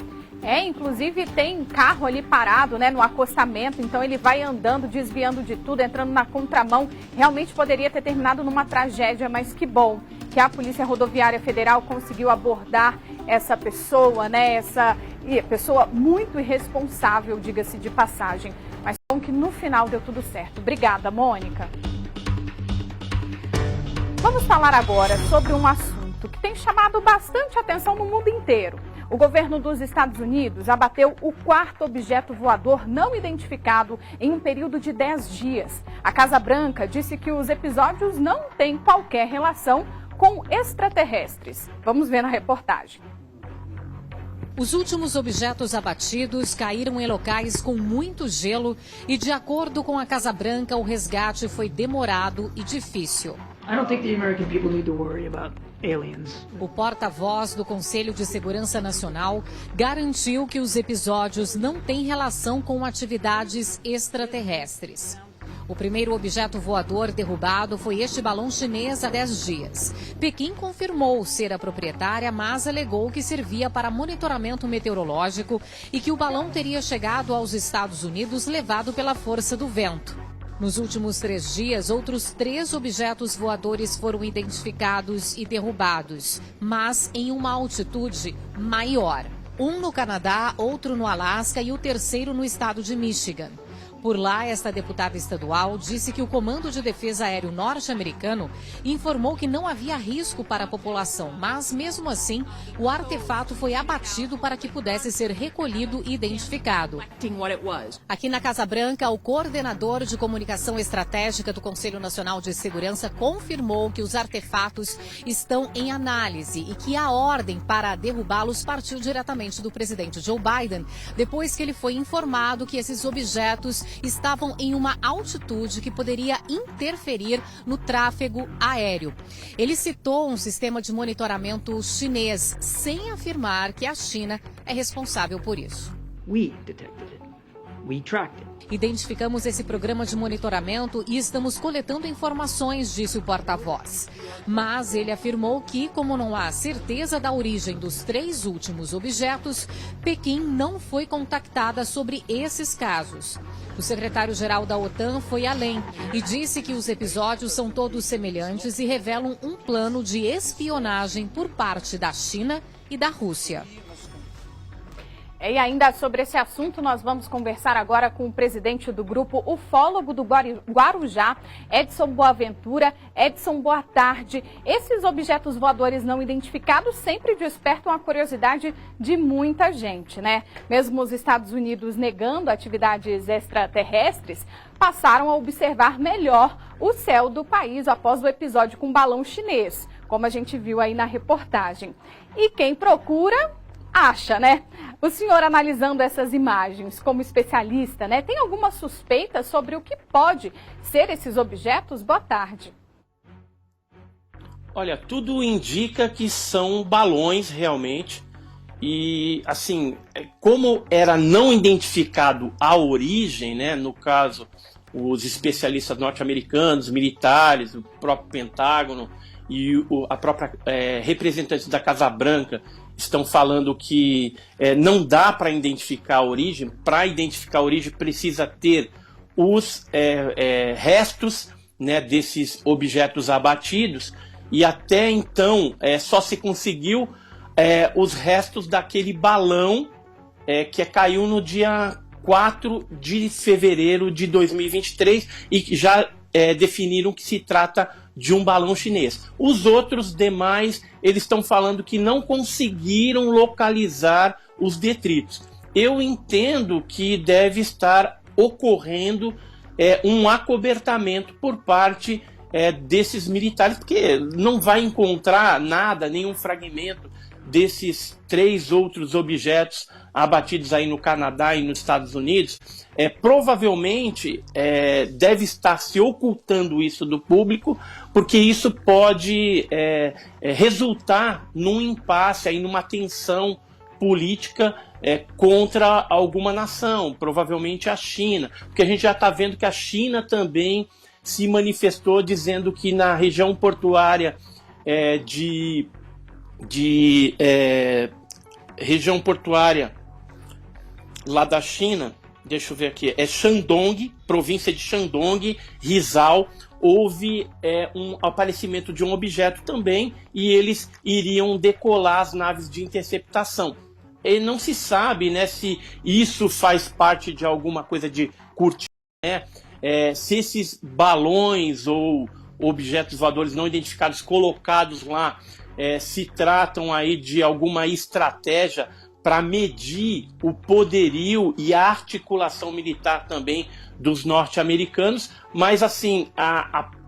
Inclusive tem carro ali parado, né, no acostamento, então ele vai andando, desviando de tudo, entrando na contramão. Realmente poderia ter terminado numa tragédia, mas que bom que a Polícia Rodoviária Federal conseguiu abordar essa pessoa, né, essa pessoa muito irresponsável, diga-se de passagem. Mas bom que no final deu tudo certo. Obrigada, Mônica. Vamos falar agora sobre um assunto que tem chamado bastante atenção no mundo inteiro. O governo dos Estados Unidos abateu o 4º objeto voador não identificado em um período de 10 dias. A Casa Branca disse que os episódios não têm qualquer relação com extraterrestres. Vamos ver na reportagem. Os últimos objetos abatidos caíram em locais com muito gelo e, de acordo com a Casa Branca, o resgate foi demorado e difícil. O porta-voz do Conselho de Segurança Nacional garantiu que os episódios não têm relação com atividades extraterrestres. O primeiro objeto voador derrubado foi este balão chinês há 10 dias. Pequim confirmou ser a proprietária, mas alegou que servia para monitoramento meteorológico e que o balão teria chegado aos Estados Unidos levado pela força do vento. Nos últimos 3 dias, outros 3 objetos voadores foram identificados e derrubados, mas em uma altitude maior. Um no Canadá, outro no Alasca e o terceiro no estado de Michigan. Por lá, esta deputada estadual disse que o Comando de Defesa Aéreo norte-americano informou que não havia risco para a população, mas, mesmo assim, o artefato foi abatido para que pudesse ser recolhido e identificado. Aqui na Casa Branca, o coordenador de comunicação estratégica do Conselho Nacional de Segurança confirmou que os artefatos estão em análise e que a ordem para derrubá-los partiu diretamente do presidente Joe Biden, depois que ele foi informado que esses objetos estavam em uma altitude que poderia interferir no tráfego aéreo. Ele citou um sistema de monitoramento chinês, sem afirmar que a China é responsável por isso. Identificamos esse programa de monitoramento e estamos coletando informações, disse o porta-voz. Mas ele afirmou que, como não há certeza da origem dos 3 últimos objetos, Pequim não foi contactada sobre esses casos. O secretário-geral da OTAN foi além e disse que os episódios são todos semelhantes e revelam um plano de espionagem por parte da China e da Rússia. E ainda sobre esse assunto, nós vamos conversar agora com o presidente do grupo Ufólogo do Guarujá, Edson Boaventura. Edson, boa tarde. Esses objetos voadores não identificados sempre despertam a curiosidade de muita gente, né? Mesmo os Estados Unidos negando atividades extraterrestres, passaram a observar melhor o céu do país após o episódio com o balão chinês, como a gente viu aí na reportagem. E quem procura, acha, né? O senhor, analisando essas imagens como especialista, né, tem alguma suspeita sobre o que pode ser esses objetos? Boa tarde. Olha, tudo indica que são balões realmente. E, assim, como era não identificado a origem, né, no caso, os especialistas norte-americanos, militares, o próprio Pentágono, e a própria representante da Casa Branca estão falando que não dá para identificar a origem. Para identificar a origem precisa ter os restos, né, desses objetos abatidos, e até então só se conseguiu os restos daquele balão que caiu no dia 4 de fevereiro de 2023 e que já definiram que se trata de um balão chinês. Os outros demais, eles estão falando que não conseguiram localizar os detritos. Eu entendo que deve estar ocorrendo um acobertamento por parte desses militares, porque não vai encontrar nada, nenhum fragmento desses 3 outros objetos abatidos aí no Canadá e nos Estados Unidos. Provavelmente deve estar se ocultando isso do público, porque isso pode resultar num impasse, aí, numa tensão política contra alguma nação, provavelmente a China, porque a gente já está vendo que a China também se manifestou dizendo que na região portuária região portuária lá da China, deixa eu ver aqui, Shandong, província de Shandong, Rizal, houve um aparecimento de um objeto também, e eles iriam decolar as naves de interceptação. E não se sabe, né, se isso faz parte de alguma coisa de cortina, né? Se esses balões ou objetos voadores não identificados colocados lá se tratam aí de alguma estratégia para medir o poderio e a articulação militar também dos norte-americanos, mas assim,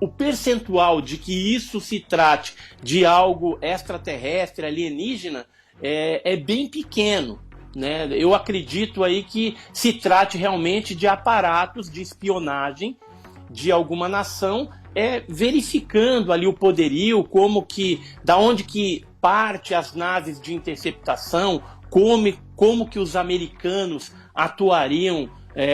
o percentual de que isso se trate de algo extraterrestre, alienígena, é bem pequeno, né? Eu acredito aí que se trate realmente de aparatos de espionagem de alguma nação, verificando ali o poderio, da onde que parte as naves de interceptação, como que os americanos atuariam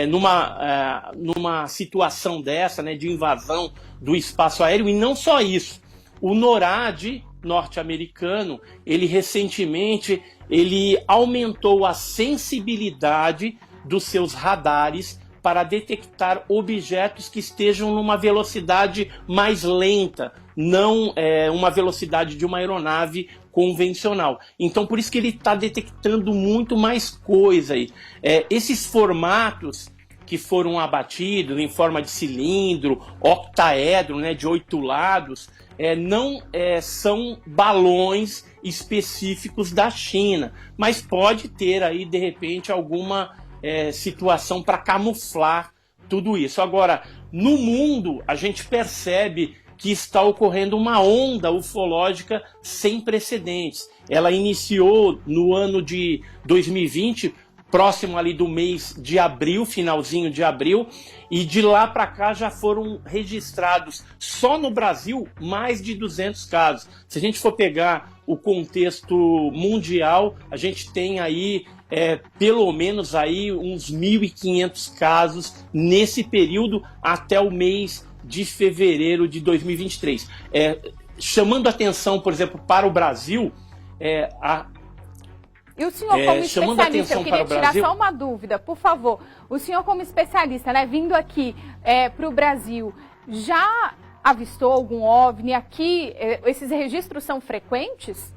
numa situação dessa, né, de invasão do espaço aéreo. E não só isso, o NORAD norte-americano, ele recentemente aumentou a sensibilidade dos seus radares para detectar objetos que estejam numa velocidade mais lenta, não uma velocidade de uma aeronave convencional. Então, por isso que ele está detectando muito mais coisa aí. Esses formatos que foram abatidos em forma de cilindro, octaedro, né, de 8 lados, não são balões específicos da China, mas pode ter aí, de repente, alguma situação para camuflar tudo isso. Agora, no mundo, a gente percebe que está ocorrendo uma onda ufológica sem precedentes. Ela iniciou no ano de 2020, próximo ali do mês de abril, finalzinho de abril, e de lá para cá já foram registrados, só no Brasil, mais de 200 casos. Se a gente for pegar o contexto mundial, a gente tem aí pelo menos aí uns 1.500 casos nesse período até o mês de fevereiro de 2023. Chamando atenção, por exemplo, para o Brasil, E o senhor, como especialista, eu queria tirar só uma dúvida, por favor. O senhor, como especialista, né, vindo aqui para o Brasil, já avistou algum OVNI aqui? Esses registros são frequentes?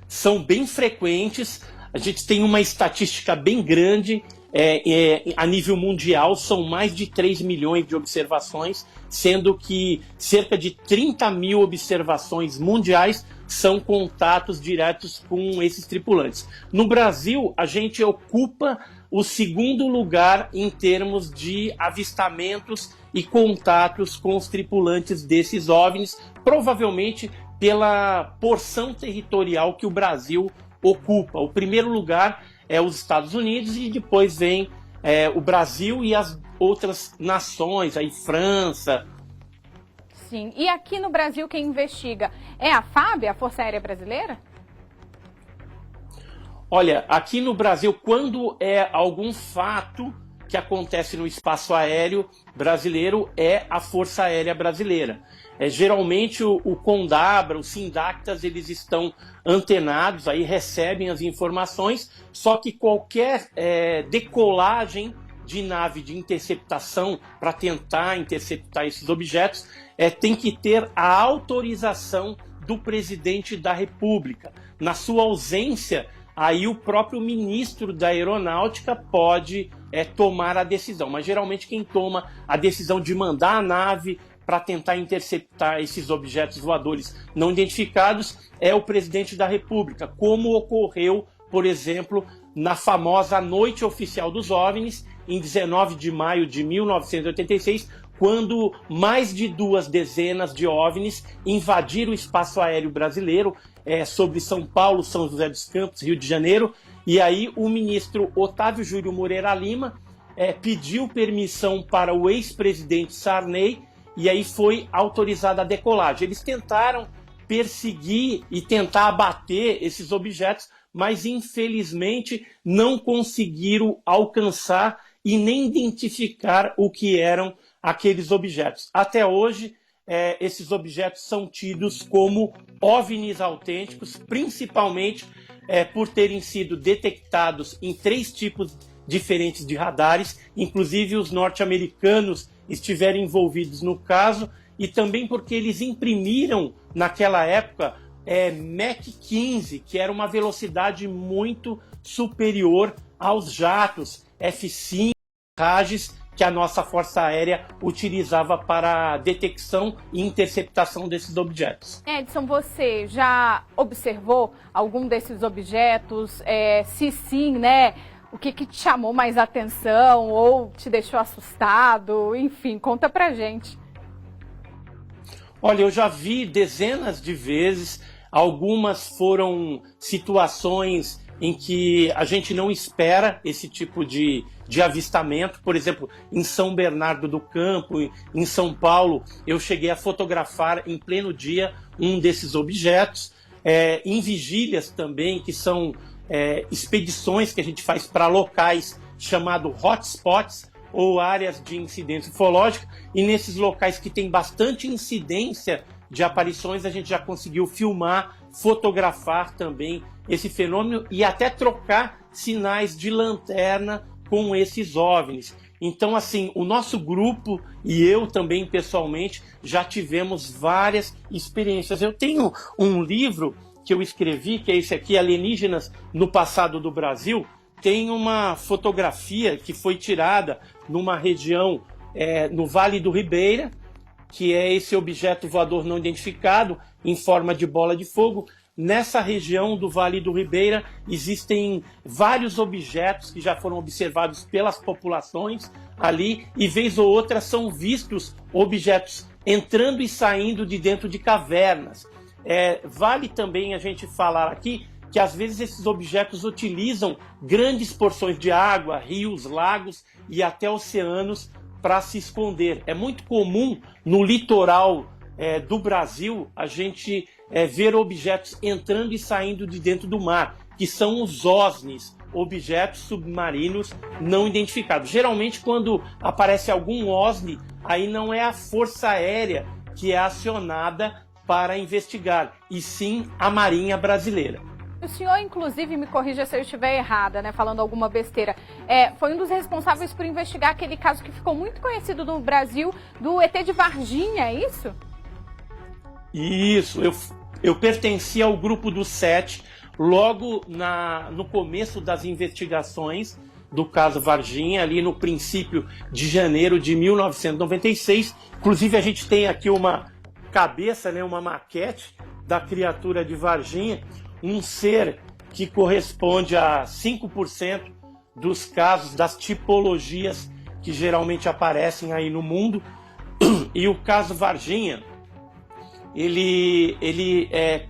São bem frequentes. A gente tem uma estatística bem grande. A nível mundial, são mais de 3 milhões de observações, sendo que cerca de 30 mil observações mundiais são contatos diretos com esses tripulantes. No Brasil, a gente ocupa o 2º lugar em termos de avistamentos e contatos com os tripulantes desses OVNIs, provavelmente pela porção territorial que o Brasil ocupa. O primeiro lugar é os Estados Unidos e depois vem o Brasil e as outras nações, aí França. Sim. E aqui no Brasil quem investiga é a FAB, a Força Aérea Brasileira? Olha, aqui no Brasil, quando é algum fato que acontece no espaço aéreo brasileiro é a Força Aérea Brasileira. Geralmente o Condabra, os Sindactas, eles estão antenados, aí recebem as informações, só que qualquer decolagem de nave de interceptação para tentar interceptar esses objetos tem que ter a autorização do presidente da República. Na sua ausência, aí o próprio ministro da Aeronáutica pode tomar a decisão. Mas geralmente quem toma a decisão de mandar a nave para tentar interceptar esses objetos voadores não identificados é o presidente da República, como ocorreu, por exemplo, na famosa Noite Oficial dos OVNIs, em 19 de maio de 1986, quando mais de 2 dezenas de OVNIs invadiram o espaço aéreo brasileiro, sobre São Paulo, São José dos Campos, Rio de Janeiro, e aí o ministro Otávio Júlio Moreira Lima pediu permissão para o ex-presidente Sarney, e aí foi autorizada a decolagem. Eles tentaram perseguir e tentar abater esses objetos, mas infelizmente não conseguiram alcançar e nem identificar o que eram aqueles objetos. Até hoje, esses objetos são tidos como OVNIs autênticos, principalmente por terem sido detectados em 3 tipos diferentes de radares, inclusive os norte-americanos estiveram envolvidos no caso, e também porque eles imprimiram, naquela época, Mach 15, que era uma velocidade muito superior aos jatos F-5, RAJs, que a nossa Força Aérea utilizava para detecção e interceptação desses objetos. Edson, você já observou algum desses objetos? Se sim, né? O que te chamou mais atenção ou te deixou assustado? Enfim, conta pra gente. Olha, eu já vi dezenas de vezes, algumas foram situações em que a gente não espera esse tipo de avistamento. Por exemplo, em São Bernardo do Campo, em São Paulo, eu cheguei a fotografar em pleno dia um desses objetos. Em vigílias também, que são expedições que a gente faz para locais chamados hotspots, ou áreas de incidência ufológica, e nesses locais que tem bastante incidência de aparições, a gente já conseguiu filmar, fotografar também esse fenômeno e até trocar sinais de lanterna com esses OVNIs. Então, assim, o nosso grupo e eu também pessoalmente já tivemos várias experiências. Eu tenho um livro que eu escrevi, que é esse aqui, Alienígenas no Passado do Brasil. Tem uma fotografia que foi tirada numa região no Vale do Ribeira, que é esse objeto voador não identificado em forma de bola de fogo. Nessa região do Vale do Ribeira existem vários objetos que já foram observados pelas populações ali, e vez ou outra são vistos objetos entrando e saindo de dentro de cavernas. Vale também a gente falar aqui que às vezes esses objetos utilizam grandes porções de água, rios, lagos e até oceanos para se esconder. É muito comum no litoral do Brasil a gente ver objetos entrando e saindo de dentro do mar, que são os OSNIs, objetos submarinos não identificados. Geralmente quando aparece algum OSNI, aí não é a Força Aérea que é acionada para investigar, e sim a Marinha Brasileira. O senhor, inclusive, me corrija se eu estiver errada, né, falando alguma besteira, foi um dos responsáveis por investigar aquele caso que ficou muito conhecido no Brasil, do ET de Varginha, é isso? Isso, eu pertencia ao grupo do 7, logo no começo das investigações do caso Varginha, ali no princípio de janeiro de 1996. Inclusive a gente tem aqui uma cabeça, né, uma maquete da criatura de Varginha, um ser que corresponde a 5% dos casos, das tipologias que geralmente aparecem aí no mundo. E o caso Varginha, ele é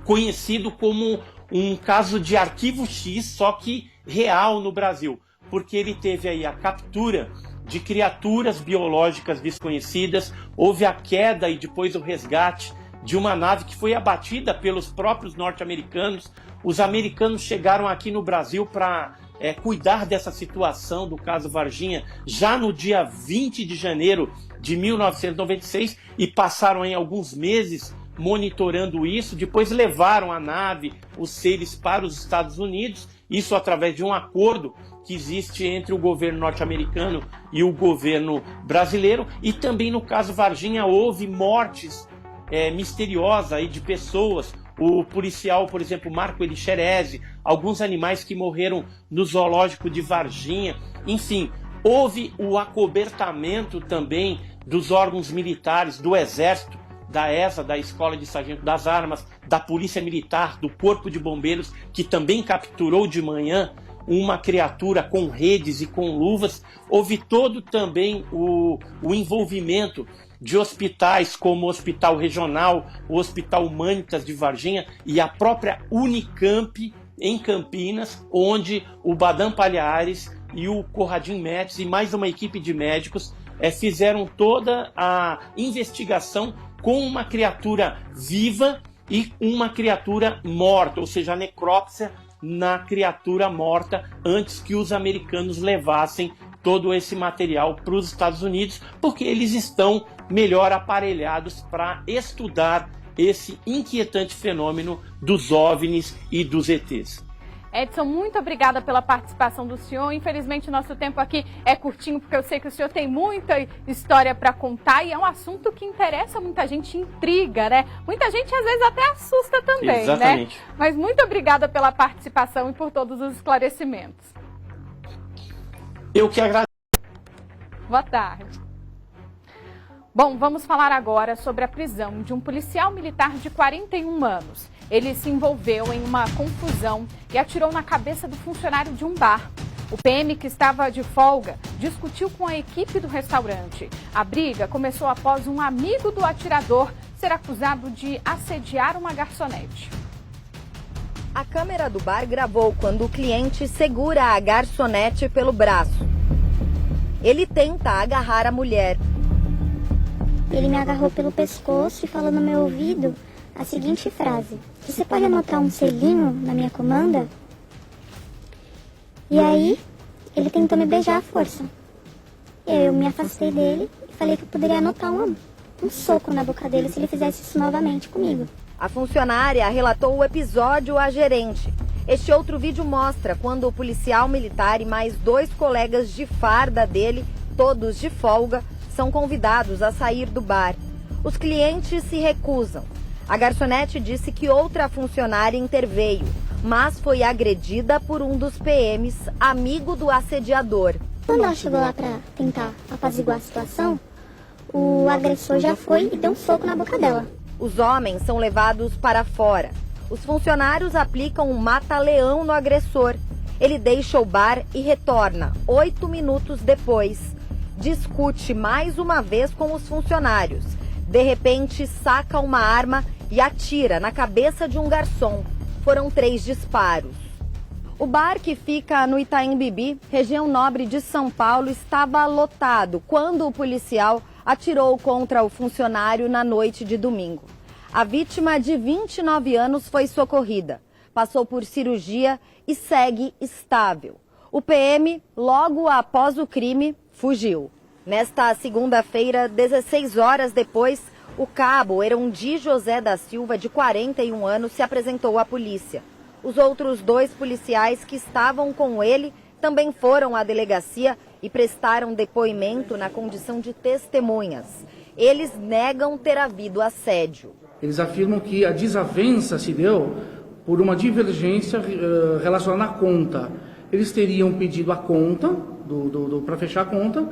conhecido como um caso de arquivo X, só que real no Brasil, porque ele teve aí a captura de criaturas biológicas desconhecidas, houve a queda e depois o resgate de uma nave que foi abatida pelos próprios norte-americanos. Os americanos chegaram aqui no Brasil para cuidar dessa situação do caso Varginha já no dia 20 de janeiro de 1996 e passaram aí alguns meses monitorando isso. Depois levaram a nave, os seres, para os Estados Unidos, isso através de um acordo que existe entre o governo norte-americano e o governo brasileiro. E também no caso Varginha houve mortes misteriosas aí de pessoas. O policial, por exemplo, Marco Elixerese, alguns animais que morreram no zoológico de Varginha. Enfim, houve o acobertamento também dos órgãos militares, do Exército, da ESA, da Escola de Sargento das Armas, da Polícia Militar, do Corpo de Bombeiros, que também capturou de manhã uma criatura com redes e com luvas. Houve todo também o envolvimento de hospitais como o Hospital Regional, o Hospital Humanitas de Varginha e a própria Unicamp em Campinas, onde o Badam Palhares e o Corradim Médici e mais uma equipe de médicos fizeram toda a investigação com uma criatura viva e uma criatura morta, ou seja, a necrópsia na criatura morta, antes que os americanos levassem todo esse material para os Estados Unidos, porque eles estão melhor aparelhados para estudar esse inquietante fenômeno dos OVNIs e dos ETs. Edson, muito obrigada pela participação do senhor. Infelizmente, nosso tempo aqui é curtinho, porque eu sei que o senhor tem muita história para contar e é um assunto que interessa muita gente, intriga, né? Muita gente, às vezes, até assusta também, Exatamente. né? Mas muito obrigada pela participação e por todos os esclarecimentos. Eu que agradeço. Boa tarde. Bom, vamos falar agora sobre a prisão de um policial militar de 41 anos. Ele se envolveu em uma confusão e atirou na cabeça do funcionário de um bar. O PM, que estava de folga, discutiu com a equipe do restaurante. A briga começou após um amigo do atirador ser acusado de assediar uma garçonete. A câmera do bar gravou quando o cliente segura a garçonete pelo braço. Ele tenta agarrar a mulher. Ele me agarrou pelo pescoço e falou no meu ouvido a seguinte frase: "Você pode anotar um selinho na minha comanda?" E aí, ele tentou me beijar à força. Eu me afastei dele e falei que eu poderia anotar um soco na boca dele se ele fizesse isso novamente comigo. A funcionária relatou o episódio à gerente. Este outro vídeo mostra quando o policial militar e mais 2 colegas de farda dele, todos de folga, são convidados a sair do bar. Os clientes se recusam. A garçonete disse que outra funcionária interveio, mas foi agredida por um dos PMs, amigo do assediador. Quando ela chegou lá para tentar apaziguar a situação, o agressor já foi e deu um soco na boca dela. Os homens são levados para fora. Os funcionários aplicam um mata-leão no agressor. Ele deixa o bar e retorna 8 minutos depois. Discute mais uma vez com os funcionários. De repente, saca uma arma e atira na cabeça de um garçom. Foram 3 disparos. O bar, que fica no Itaim Bibi, região nobre de São Paulo, estava lotado quando o policial atirou contra o funcionário na noite de domingo. A vítima, de 29 anos, foi socorrida. Passou por cirurgia e segue estável. O PM, logo após o crime, fugiu. Nesta segunda-feira, 16 horas depois, o cabo Erundi José da Silva, de 41 anos, se apresentou à polícia. Os outros 2 policiais que estavam com ele também foram à delegacia e prestaram depoimento na condição de testemunhas. Eles negam ter havido assédio. Eles afirmam que a desavença se deu por uma divergência relacionada à conta. Eles teriam pedido a conta para fechar a conta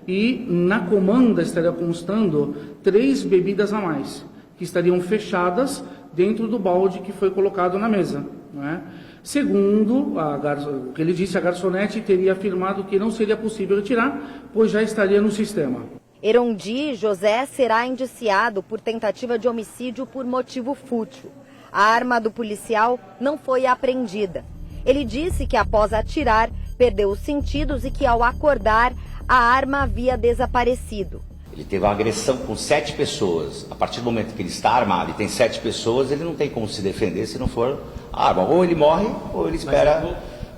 e na comanda estaria constando 3 bebidas a mais, que estariam fechadas dentro do balde que foi colocado na mesa. Não é? Segundo o que ele disse, a garçonete teria afirmado que não seria possível retirar, pois já estaria no sistema. Erundi José será indiciado por tentativa de homicídio por motivo fútil. A arma do policial não foi apreendida. Ele disse que após atirar, perdeu os sentidos e que ao acordar, a arma havia desaparecido. Ele teve uma agressão com 7 pessoas. A partir do momento que ele está armado e tem 7 pessoas, ele não tem como se defender se não for a arma. Ou ele morre, ou ele espera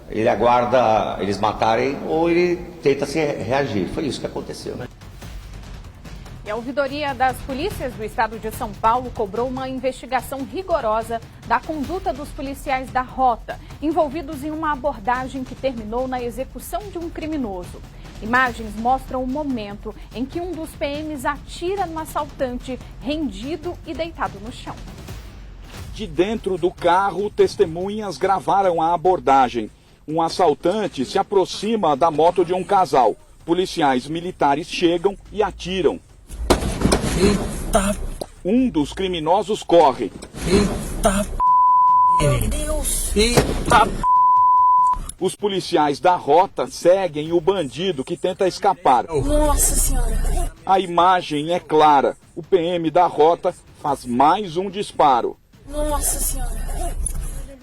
ele aguarda eles matarem ou ele tenta se reagir. Foi isso que aconteceu, né? E a ouvidoria das polícias do estado de São Paulo cobrou uma investigação rigorosa da conduta dos policiais da Rota, envolvidos em uma abordagem que terminou na execução de um criminoso. Imagens mostram o momento em que um dos PMs atira no assaltante, rendido e deitado no chão. De dentro do carro, testemunhas gravaram a abordagem. Um assaltante se aproxima da moto de um casal. Policiais militares chegam e atiram. Eita! Um dos criminosos corre. Eita! Meu Deus! Eita! Os policiais da Rota seguem o bandido que tenta escapar. Nossa Senhora! A imagem é clara. O PM da Rota faz mais um disparo. Nossa Senhora!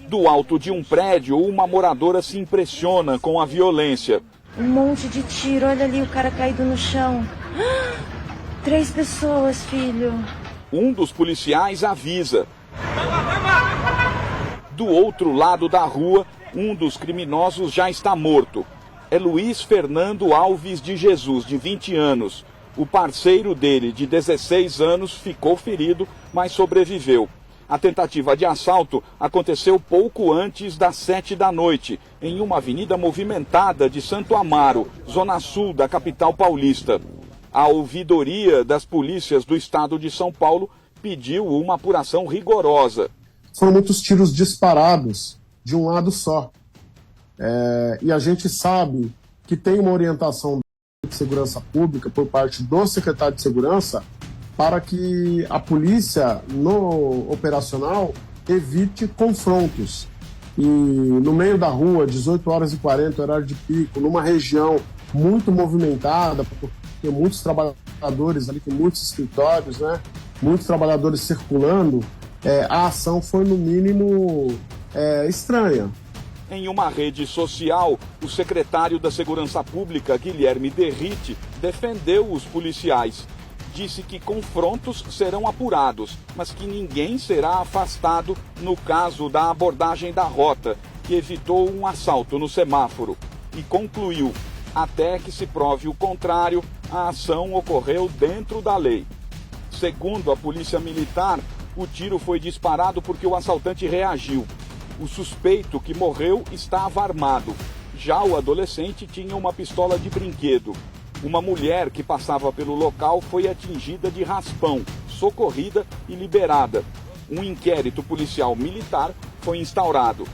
Do alto de um prédio, uma moradora se impressiona com a violência. Um monte de tiro, olha ali o cara caído no chão. 3 pessoas, filho. Um dos policiais avisa. Do outro lado da rua, um dos criminosos já está morto. É Luiz Fernando Alves de Jesus, de 20 anos. O parceiro dele, de 16 anos, ficou ferido, mas sobreviveu. A tentativa de assalto aconteceu pouco antes das 7 da noite, em uma avenida movimentada de Santo Amaro, zona sul da capital paulista. A ouvidoria das polícias do estado de São Paulo pediu uma apuração rigorosa. Foram muitos tiros disparados de um lado só. E a gente sabe que tem uma orientação de segurança pública por parte do secretário de segurança para que a polícia, no operacional, evite confrontos. E no meio da rua, 18h40, horário de pico, numa região muito movimentada, porque tem muitos trabalhadores ali, tem muitos escritórios, né? Muitos trabalhadores circulando, a ação foi, no mínimo, estranha. Em uma rede social, o secretário da Segurança Pública, Guilherme Derrite, defendeu os policiais. Disse que confrontos serão apurados, mas que ninguém será afastado no caso da abordagem da Rota, que evitou um assalto no semáforo. E concluiu: até que se prove o contrário, a ação ocorreu dentro da lei. Segundo a Polícia Militar, o tiro foi disparado porque o assaltante reagiu. O suspeito que morreu estava armado. Já o adolescente tinha uma pistola de brinquedo. Uma mulher que passava pelo local foi atingida de raspão, socorrida e liberada. Um inquérito policial militar foi instaurado.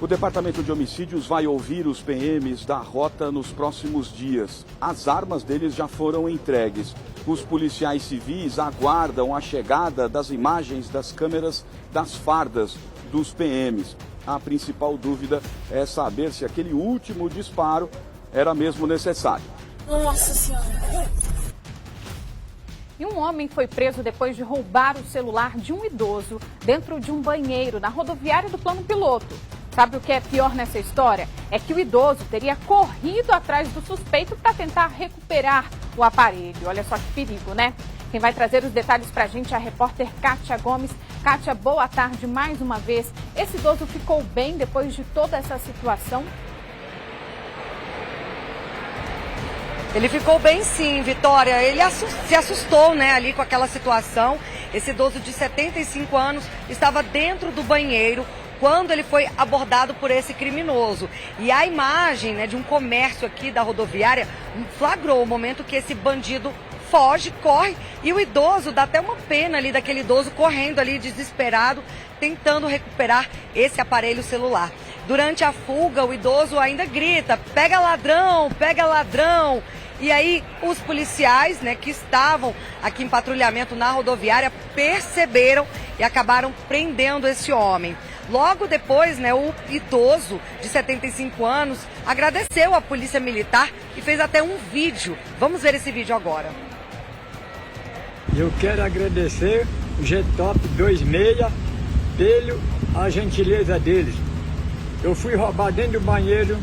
O Departamento de Homicídios vai ouvir os PMs da Rota nos próximos dias. As armas deles já foram entregues. Os policiais civis aguardam a chegada das imagens das câmeras das fardas dos PMs. A principal dúvida é saber se aquele último disparo era mesmo necessário. Nossa Senhora! E um homem foi preso depois de roubar o celular de um idoso dentro de um banheiro na rodoviária do Plano Piloto. Sabe o que é pior nessa história? É que o idoso teria corrido atrás do suspeito para tentar recuperar o aparelho. Olha só que perigo, né? Quem vai trazer os detalhes para a gente é a repórter Kátia Gomes. Kátia, boa tarde mais uma vez. Esse idoso ficou bem depois de toda essa situação? Ele ficou bem sim, Vitória. Ele se assustou, né, ali com aquela situação. Esse idoso de 75 anos estava dentro do banheiro quando ele foi abordado por esse criminoso. E a imagem, né, de um comércio aqui da rodoviária flagrou o momento que esse bandido foge, corre, e o idoso, dá até uma pena ali daquele idoso correndo ali desesperado, tentando recuperar esse aparelho celular. Durante a fuga, o idoso ainda grita: pega ladrão, pega ladrão. E aí os policiais, né, que estavam aqui em patrulhamento na rodoviária perceberam e acabaram prendendo esse homem. Logo depois, né, o idoso de 75 anos agradeceu à Polícia Militar e fez até um vídeo. Vamos ver esse vídeo agora. Eu quero agradecer o G-Top 26 pela gentileza deles. Eu fui roubado dentro do banheiro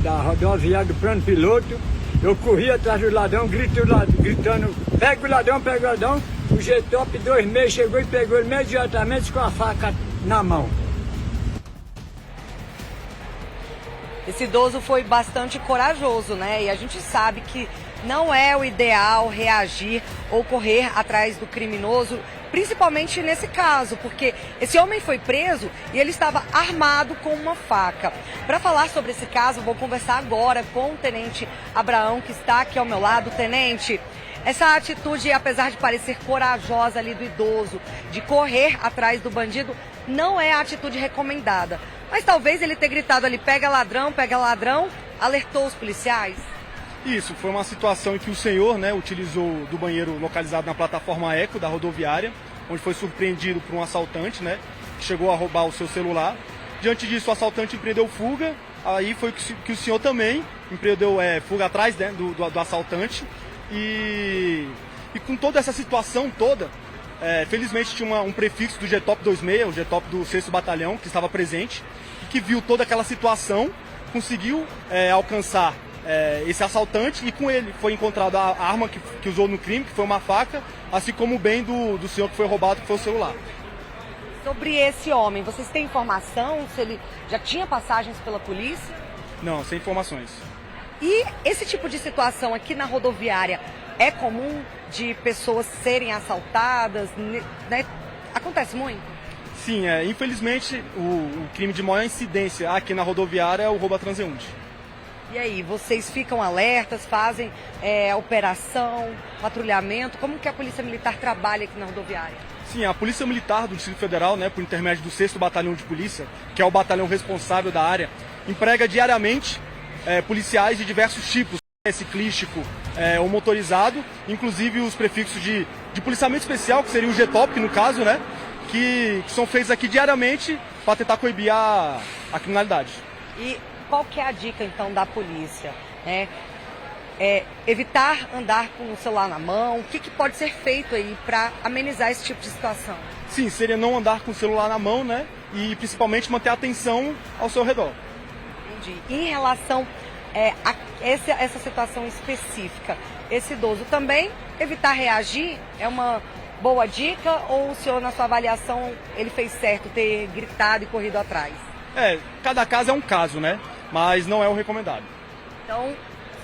da rodoviária do Plano Piloto. Eu corri atrás do ladrão, gritando: pega o ladrão, pega o ladrão. O G-Top 26 chegou e pegou imediatamente com a faca na mão. Esse idoso foi bastante corajoso, né? E a gente sabe que não é o ideal reagir ou correr atrás do criminoso, principalmente nesse caso, porque esse homem foi preso e ele estava armado com uma faca. Para falar sobre esse caso, vou conversar agora com o Tenente Abraão, que está aqui ao meu lado. Tenente, essa atitude, apesar de parecer corajosa ali do idoso, de correr atrás do bandido, não é a atitude recomendada. Mas talvez ele ter gritado ali, pega ladrão, alertou os policiais? Isso, foi uma situação em que o senhor, né, utilizou do banheiro localizado na plataforma Eco da rodoviária, onde foi surpreendido por um assaltante, né, que chegou a roubar o seu celular. Diante disso, o assaltante empreendeu fuga, aí foi que o senhor também empreendeu fuga atrás, né, do assaltante. E com toda essa situação toda, felizmente tinha um prefixo do GTOP 26, o GTOP do 6º Batalhão, que estava presente, e que viu toda aquela situação, conseguiu alcançar esse assaltante, e com ele foi encontrada a arma que usou no crime, que foi uma faca, assim como o bem do senhor que foi roubado, que foi o celular. Sobre esse homem, vocês têm informação se ele já tinha passagens pela polícia? Não, sem informações. E esse tipo de situação aqui na rodoviária é comum de pessoas serem assaltadas, né? Acontece muito? Sim, infelizmente o crime de maior incidência aqui na rodoviária é o roubo a transeunte. E aí, vocês ficam alertas, fazem operação, patrulhamento? Como que a Polícia Militar trabalha aqui na rodoviária? Sim, a Polícia Militar do Distrito Federal, né, por intermédio do 6º Batalhão de Polícia, que é o batalhão responsável da área, emprega diariamente policiais de diversos tipos, ciclístico ou motorizado, inclusive os prefixos de policiamento especial, que seria o GTOP, no caso, né, que são feitos aqui diariamente para tentar coibir a criminalidade. E qual que é a dica, então, da polícia? Evitar andar com o celular na mão? O que pode ser feito aí para amenizar esse tipo de situação? Sim, seria não andar com o celular na mão, né? E principalmente manter a atenção ao seu redor. Entendi. Em relação a essa situação específica, esse idoso também, evitar reagir é uma boa dica, ou o senhor, na sua avaliação, ele fez certo ter gritado e corrido atrás? Cada caso é um caso, né? Mas não é o recomendado. Então,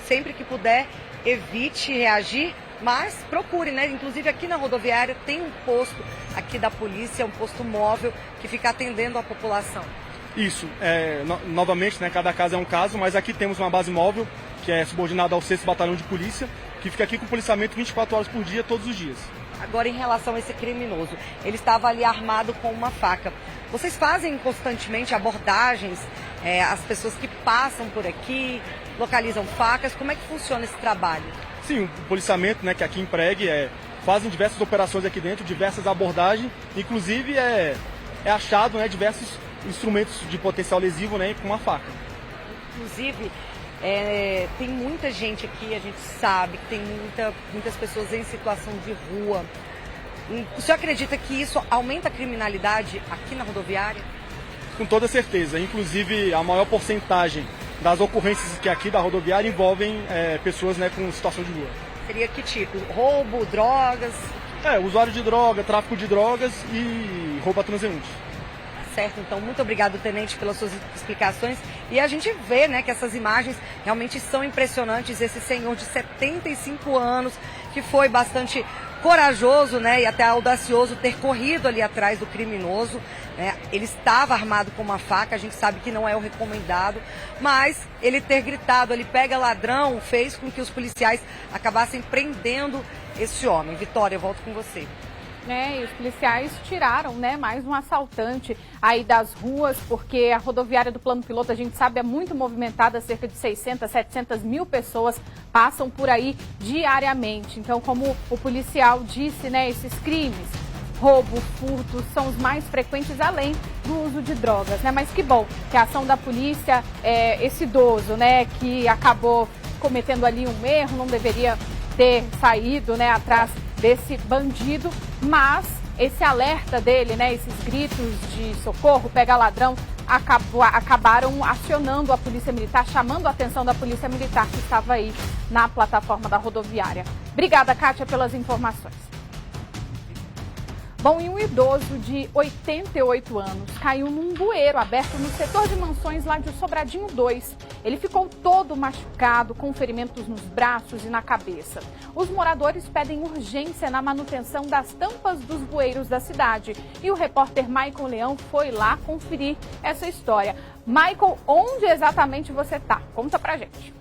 sempre que puder, evite reagir, mas procure, né? Inclusive aqui na rodoviária tem um posto aqui da polícia, um posto móvel que fica atendendo a população. Isso, novamente, né, cada caso é um caso, mas aqui temos uma base móvel, que é subordinada ao 6º Batalhão de Polícia, que fica aqui com policiamento 24 horas por dia, todos os dias. Agora, em relação a esse criminoso, ele estava ali armado com uma faca. Vocês fazem constantemente abordagens, as pessoas que passam por aqui, localizam facas, como é que funciona esse trabalho? Sim, o policiamento, né, que aqui empregue, fazem diversas operações aqui dentro, diversas abordagens, inclusive é achado, né, diversos instrumentos de potencial lesivo, né, com uma faca. Inclusive, tem muita gente aqui, a gente sabe que tem muitas pessoas em situação de rua. O senhor acredita que isso aumenta a criminalidade aqui na rodoviária? Com toda certeza. Inclusive, a maior porcentagem das ocorrências que aqui da rodoviária envolvem pessoas, né, com situação de rua. Seria que tipo? Roubo, drogas? Usuário de droga, tráfico de drogas e roubo a transeunte. Certo, então muito obrigado, Tenente, pelas suas explicações. E a gente vê, né, que essas imagens realmente são impressionantes. Esse senhor de 75 anos, que foi bastante corajoso, né, e até audacioso ter corrido ali atrás do criminoso, né? Ele estava armado com uma faca, a gente sabe que não é o recomendado, mas ele ter gritado, ele pega ladrão, fez com que os policiais acabassem prendendo esse homem. Vitória, eu volto com você. E os policiais tiraram, né, mais um assaltante aí das ruas, porque a rodoviária do Plano Piloto, a gente sabe, é muito movimentada, cerca de 600, 700 mil pessoas passam por aí diariamente. Então, como o policial disse, né, esses crimes, roubo, furto, são os mais frequentes, além do uso de drogas, né? Mas que bom que a ação da polícia, esse idoso, né, que acabou cometendo ali um erro, não deveria ter saído, né, atrás desse bandido, mas esse alerta dele, né, esses gritos de socorro, pega ladrão, acabaram acionando a Polícia Militar, chamando a atenção da Polícia Militar que estava aí na plataforma da rodoviária. Obrigada, Kátia, pelas informações. Bom, e um idoso de 88 anos caiu num bueiro aberto no setor de mansões lá de Sobradinho 2. Ele ficou todo machucado, com ferimentos nos braços e na cabeça. Os moradores pedem urgência na manutenção das tampas dos bueiros da cidade. E o repórter Michael Leão foi lá conferir essa história. Michael, onde exatamente você está? Conta pra gente.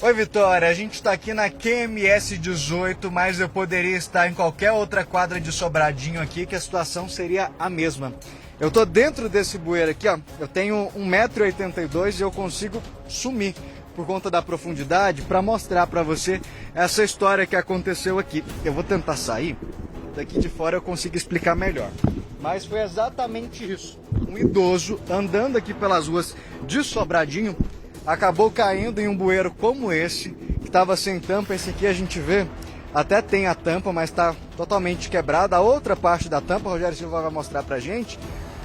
Oi, Vitória, a gente está aqui na QMS 18, mas eu poderia estar em qualquer outra quadra de Sobradinho aqui, que a situação seria a mesma. Eu tô dentro desse bueiro aqui, ó, eu tenho 1,82 m e eu consigo sumir por conta da profundidade para mostrar para você essa história que aconteceu aqui. Eu vou tentar sair, daqui de fora eu consigo explicar melhor. Mas foi exatamente isso, um idoso andando aqui pelas ruas de Sobradinho, acabou caindo em um bueiro como esse, que estava sem tampa. Esse aqui a gente vê, até tem a tampa, mas está totalmente quebrada. A outra parte da tampa, o Rogério Silva vai mostrar pra gente,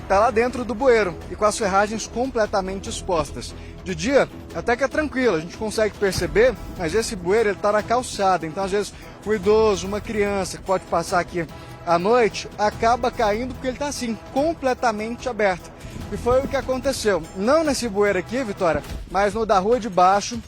está lá dentro do bueiro e com as ferragens completamente expostas. De dia, até que é tranquilo, a gente consegue perceber, mas esse bueiro está na calçada, então às vezes o idoso, uma criança que pode passar aqui à noite, acaba caindo porque ele está assim, completamente aberto. E foi o que aconteceu, não nesse bueiro aqui, Vitória, mas no da rua de baixo,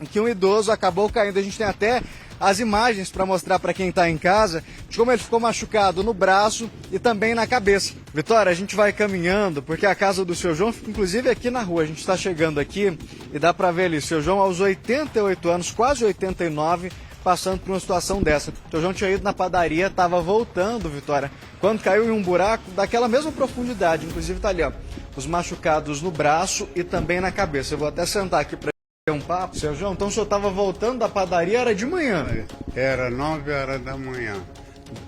em que um idoso acabou caindo. A gente tem até as imagens para mostrar para quem está em casa de como ele ficou machucado no braço e também na cabeça. Vitória, a gente vai caminhando porque a casa do seu João fica inclusive aqui na rua. A gente está chegando aqui e dá para ver ali, seu João aos 88 anos, quase 89, passando por uma situação dessa. O seu João tinha ido na padaria, estava voltando, Vitória, quando caiu em um buraco daquela mesma profundidade. Inclusive tá ali, ó, os machucados no braço e também na cabeça. Eu vou até sentar aqui para ter um papo. Seu João, então o senhor estava voltando da padaria, era de manhã? Era 9 horas da manhã.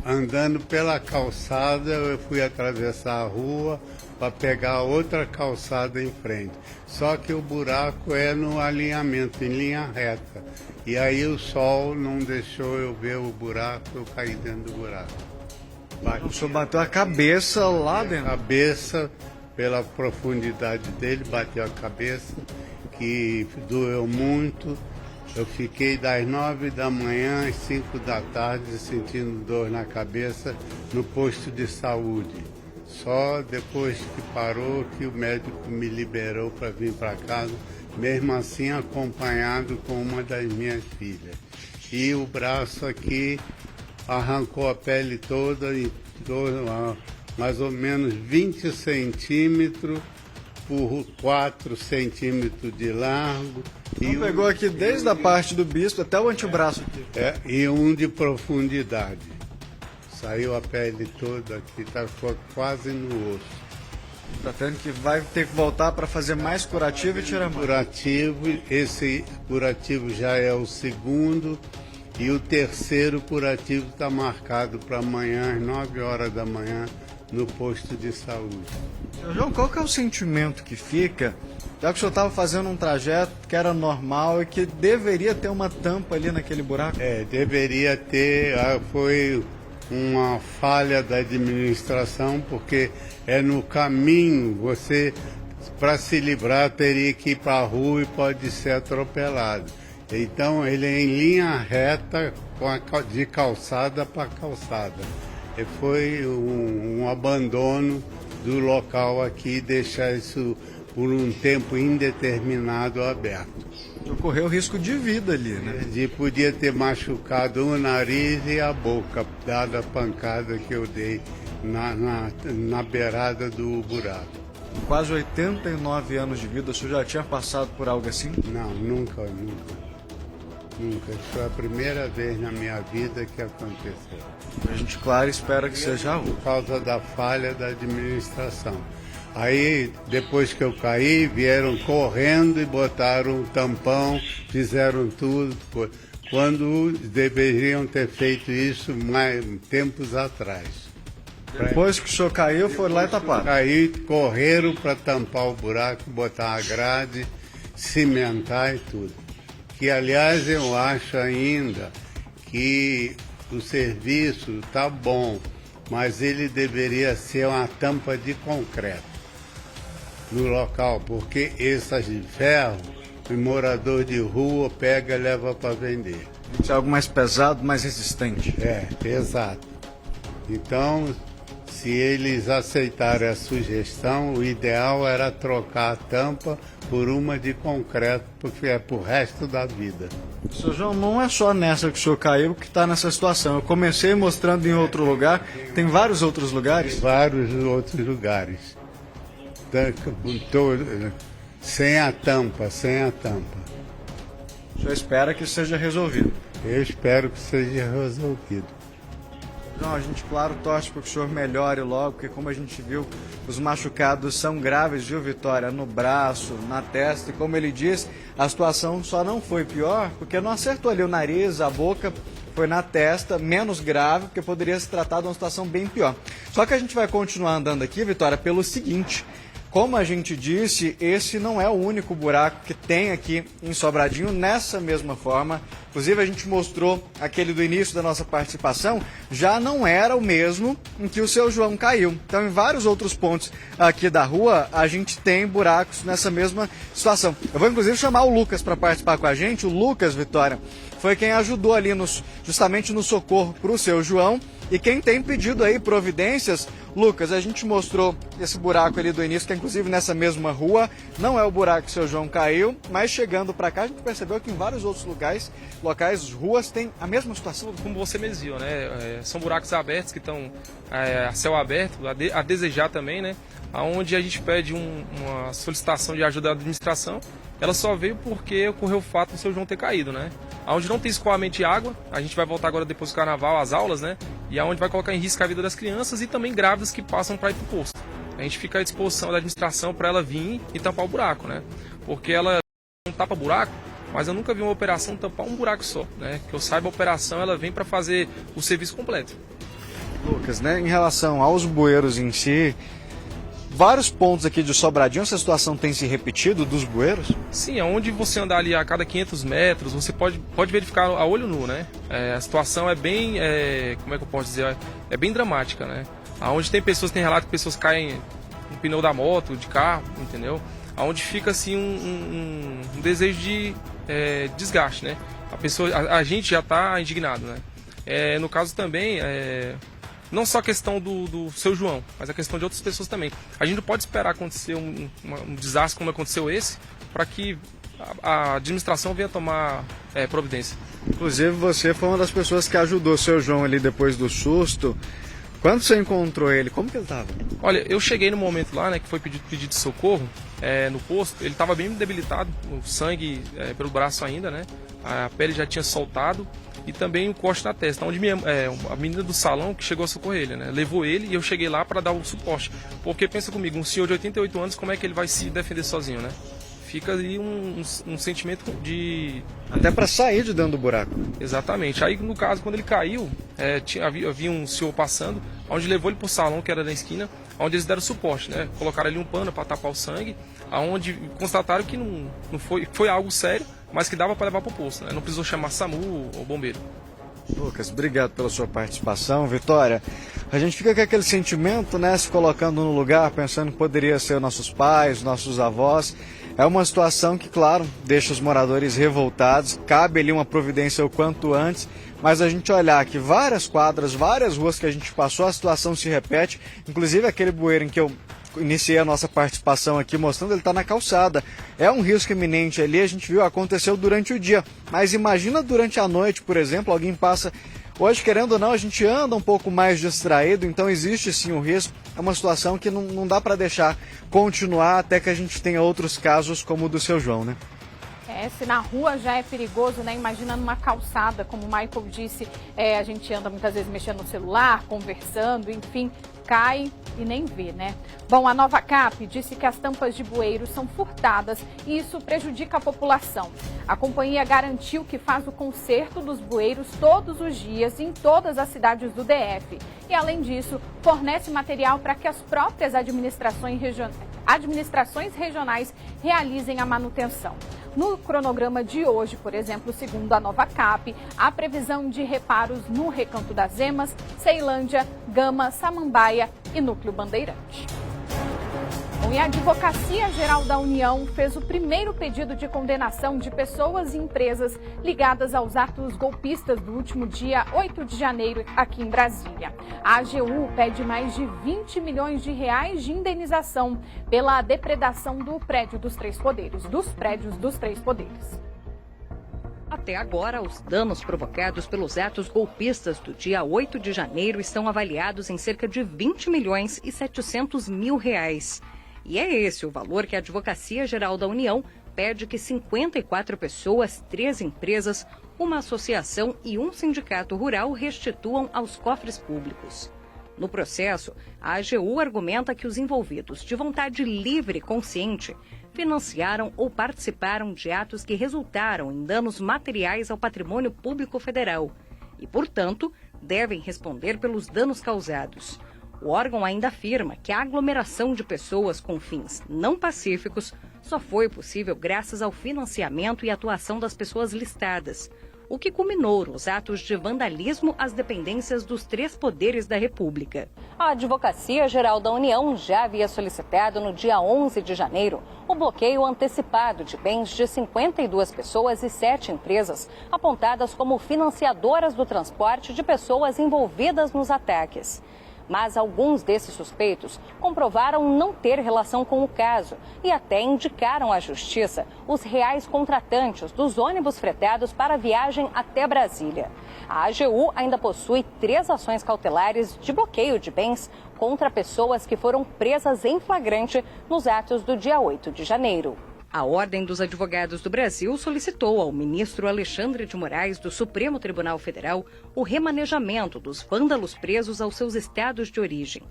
Andando pela calçada, eu fui atravessar a rua para pegar outra calçada em frente. Só que o buraco é no alinhamento, em linha reta. E aí o sol não deixou eu ver o buraco, eu caí dentro do buraco. O senhor bateu a cabeça lá dentro? A cabeça, pela profundidade dele, bateu a cabeça, que doeu muito. Eu fiquei das 9 da manhã às 5 da tarde sentindo dor na cabeça no posto de saúde. Só depois que parou que o médico me liberou para vir para casa, mesmo assim acompanhado com uma das minhas filhas. E o braço aqui arrancou a pele toda, mais ou menos 20 centímetros por 4 centímetros de largo. Então pegou aqui desde a parte do bispo até o antebraço aqui. E um de profundidade. Saiu a pele toda aqui, tá quase no osso. Tá vendo que vai ter que voltar para fazer mais curativo e tirar mais? Curativo, esse curativo já é o segundo. E o terceiro curativo está marcado para amanhã, às 9 horas da manhã, no posto de saúde. Seu João, qual que é o sentimento que fica, já que o senhor estava fazendo um trajeto que era normal e que deveria ter uma tampa ali naquele buraco? Deveria ter, foi uma falha da administração, porque é no caminho, você, para se livrar, teria que ir para a rua e pode ser atropelado. Então ele é em linha reta, de calçada para calçada. E foi um abandono do local aqui, deixar isso por um tempo indeterminado aberto. Correu risco de vida ali, né? Podia ter machucado o nariz e a boca, dada a pancada que eu dei na beirada do buraco. Quase 89 anos de vida, o senhor já tinha passado por algo assim? Não, nunca. Foi a primeira vez na minha vida que aconteceu. A gente, claro, espera que seja por causa da falha da administração. Aí, depois que eu caí, vieram correndo e botaram um tampão, fizeram tudo, quando deveriam ter feito isso mais tempos atrás. Depois que o senhor caiu, foi lá e taparam? Aí, correram para tampar o buraco, botar a grade, cimentar e tudo. Que, aliás, eu acho ainda que o serviço está bom, mas ele deveria ser uma tampa de concreto no local, porque essas de ferro, o morador de rua pega e leva para vender. Isso é algo mais pesado, mais resistente. Exato. Então, Se eles aceitarem a sugestão, o ideal era trocar a tampa por uma de concreto, porque é pro resto da vida. Seu João, não é só nessa que o senhor caiu que está nessa situação. Eu comecei mostrando em outro lugar, tem vários outros lugares? Vários outros lugares. Sem a tampa. O senhor espera que isso seja resolvido? Eu espero que seja resolvido. Não, a gente, claro, torce para que o senhor melhore logo, porque como a gente viu, os machucados são graves, viu, Vitória? No braço, na testa, e como ele diz, a situação só não foi pior, porque não acertou ali o nariz, a boca, foi na testa, menos grave, porque poderia se tratar de uma situação bem pior. Só que a gente vai continuar andando aqui, Vitória, pelo seguinte: como a gente disse, esse não é o único buraco que tem aqui em Sobradinho nessa mesma forma. Inclusive, a gente mostrou aquele do início da nossa participação, já não era o mesmo em que o seu João caiu. Então, em vários outros pontos aqui da rua, a gente tem buracos nessa mesma situação. Eu vou, inclusive, chamar o Lucas para participar com a gente. O Lucas, Vitória, foi quem ajudou ali justamente no socorro para o seu João. E quem tem pedido aí providências, Lucas, a gente mostrou esse buraco ali do início, que é inclusive nessa mesma rua, não é o buraco que o seu João caiu, mas chegando para cá a gente percebeu que em vários outros locais, ruas, tem a mesma situação. Como você mesmo viu, né? São buracos abertos que estão a céu aberto, a desejar também, né? Onde a gente pede uma solicitação de ajuda da administração, ela só veio porque ocorreu o fato do seu João ter caído, né? Onde não tem escoamento de água, a gente vai voltar agora depois do carnaval às aulas, né? E aonde vai colocar em risco a vida das crianças e também grávidas que passam para ir para o posto. A gente fica à disposição da administração para ela vir e tampar o buraco, né? Porque ela não tapa buraco, mas eu nunca vi uma operação tampar um buraco só, né? Que eu saiba, a operação ela vem para fazer o serviço completo. Lucas, né? Em relação aos bueiros em si, vários pontos aqui de Sobradinho, essa situação tem se repetido dos bueiros? Sim, onde você andar ali a cada 500 metros, você pode verificar a olho nu, né? A situação é bem, como é que eu posso dizer, é bem dramática, né? Onde tem relato que pessoas caem no pneu da moto, de carro, entendeu? Onde fica assim um desejo de desgaste, né? A gente já está indignado, né? No caso também, não só a questão do seu João, mas a questão de outras pessoas também. A gente não pode esperar acontecer um desastre como aconteceu esse, para que a administração venha tomar providência. Inclusive, você foi uma das pessoas que ajudou o seu João ali depois do susto. Quando você encontrou ele, como que ele estava? Olha, eu cheguei no momento lá, né, que foi pedido de socorro no posto. Ele estava bem debilitado, o sangue pelo braço ainda, né? A pele já tinha soltado e também um corte na testa, onde a menina do salão que chegou a socorrer ele, né? Levou ele e eu cheguei lá para dar o suporte. Porque pensa comigo, um senhor de 88 anos, como é que ele vai se defender sozinho, né? Fica ali um sentimento de... Até para sair de dentro do buraco. Exatamente. Aí, no caso, quando ele caiu, havia um senhor passando, onde levou ele para o salão, que era da esquina, onde eles deram suporte, né? Colocaram ali um pano para tapar o sangue, onde constataram que não foi algo sério, mas que dava para levar para o posto, né? Não precisou chamar SAMU ou bombeiro. Lucas, obrigado pela sua participação. Vitória, a gente fica com aquele sentimento, né? Se colocando no lugar, pensando que poderia ser nossos pais, nossos avós. É uma situação que, claro, deixa os moradores revoltados, cabe ali uma providência o quanto antes, mas a gente olhar que várias quadras, várias ruas que a gente passou, a situação se repete, inclusive aquele bueiro em que eu iniciei a nossa participação aqui mostrando, ele está na calçada. É um risco iminente ali, a gente viu, aconteceu durante o dia, mas imagina durante a noite, por exemplo, alguém passa... Hoje, querendo ou não, a gente anda um pouco mais distraído, então existe sim um risco. É uma situação que não dá para deixar continuar até que a gente tenha outros casos como o do seu João, né? Se na rua já é perigoso, né? Imagina numa calçada, como o Michael disse, a gente anda muitas vezes mexendo no celular, conversando, enfim, cai e nem vê, né? Bom, a Nova Cap disse que as tampas de bueiros são furtadas e isso prejudica a população. A companhia garantiu que faz o conserto dos bueiros todos os dias em todas as cidades do DF. E, além disso, fornece material para que as próprias administrações regionais realizem a manutenção. No cronograma de hoje, por exemplo, segundo a Nova Cap, há previsão de reparos no Recanto das Emas, Ceilândia, Gama, Samambaia e Núcleo Bandeirante. E a Advocacia Geral da União fez o primeiro pedido de condenação de pessoas e empresas ligadas aos atos golpistas do último dia 8 de janeiro aqui em Brasília. A AGU pede mais de 20 milhões de reais de indenização pela depredação do prédio dos três poderes, dos prédios dos três poderes. Até agora, os danos provocados pelos atos golpistas do dia 8 de janeiro estão avaliados em cerca de 20 milhões e 700 mil reais. E é esse o valor que a Advocacia Geral da União pede que 54 pessoas, 3 empresas, uma associação e um sindicato rural restituam aos cofres públicos. No processo, a AGU argumenta que os envolvidos, de vontade livre e consciente, financiaram ou participaram de atos que resultaram em danos materiais ao patrimônio público federal e, portanto, devem responder pelos danos causados. O órgão ainda afirma que a aglomeração de pessoas com fins não pacíficos só foi possível graças ao financiamento e atuação das pessoas listadas, o que culminou nos atos de vandalismo às dependências dos três poderes da República. A Advocacia Geral da União já havia solicitado no dia 11 de janeiro o bloqueio antecipado de bens de 52 pessoas e 7 empresas, apontadas como financiadoras do transporte de pessoas envolvidas nos ataques. Mas alguns desses suspeitos comprovaram não ter relação com o caso e até indicaram à Justiça os reais contratantes dos ônibus fretados para a viagem até Brasília. A AGU ainda possui 3 ações cautelares de bloqueio de bens contra pessoas que foram presas em flagrante nos atos do dia 8 de janeiro. A Ordem dos Advogados do Brasil solicitou ao ministro Alexandre de Moraes do Supremo Tribunal Federal o remanejamento dos vândalos presos aos seus estados de origem.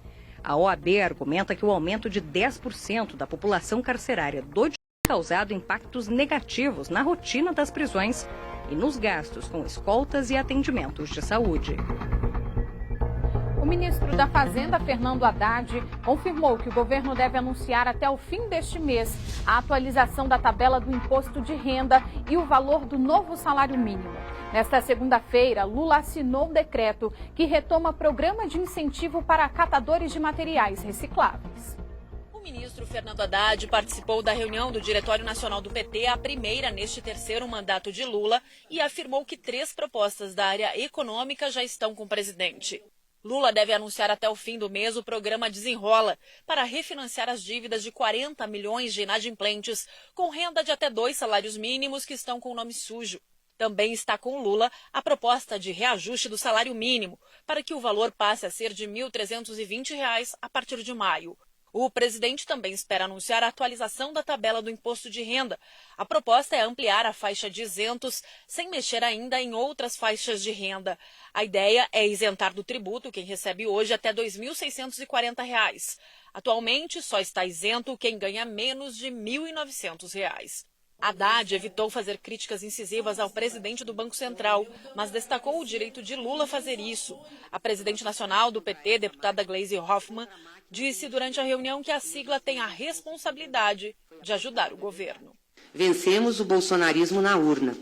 A OAB argumenta que o aumento de 10% da população carcerária do Distrito tem causado impactos negativos na rotina das prisões e nos gastos com escoltas e atendimentos de saúde. O ministro da Fazenda, Fernando Haddad, confirmou que o governo deve anunciar até o fim deste mês a atualização da tabela do imposto de renda e o valor do novo salário mínimo. Nesta segunda-feira, Lula assinou um decreto que retoma programa de incentivo para catadores de materiais recicláveis. O ministro Fernando Haddad participou da reunião do Diretório Nacional do PT, a primeira neste terceiro mandato de Lula, e afirmou que 3 propostas da área econômica já estão com o presidente. Lula deve anunciar até o fim do mês o programa Desenrola, para refinanciar as dívidas de 40 milhões de inadimplentes com renda de até 2 salários mínimos que estão com o nome sujo. Também está com Lula a proposta de reajuste do salário mínimo, para que o valor passe a ser de R$ 1.320 a partir de maio. O presidente também espera anunciar a atualização da tabela do imposto de renda. A proposta é ampliar a faixa de isentos, sem mexer ainda em outras faixas de renda. A ideia é isentar do tributo quem recebe hoje até R$ 2.640. Atualmente, só está isento quem ganha menos de R$ 1.900. Haddad evitou fazer críticas incisivas ao presidente do Banco Central, mas destacou o direito de Lula fazer isso. A presidente nacional do PT, deputada Gleisi Hoffmann, disse durante a reunião que a sigla tem a responsabilidade de ajudar o governo. Vencemos o bolsonarismo na urna,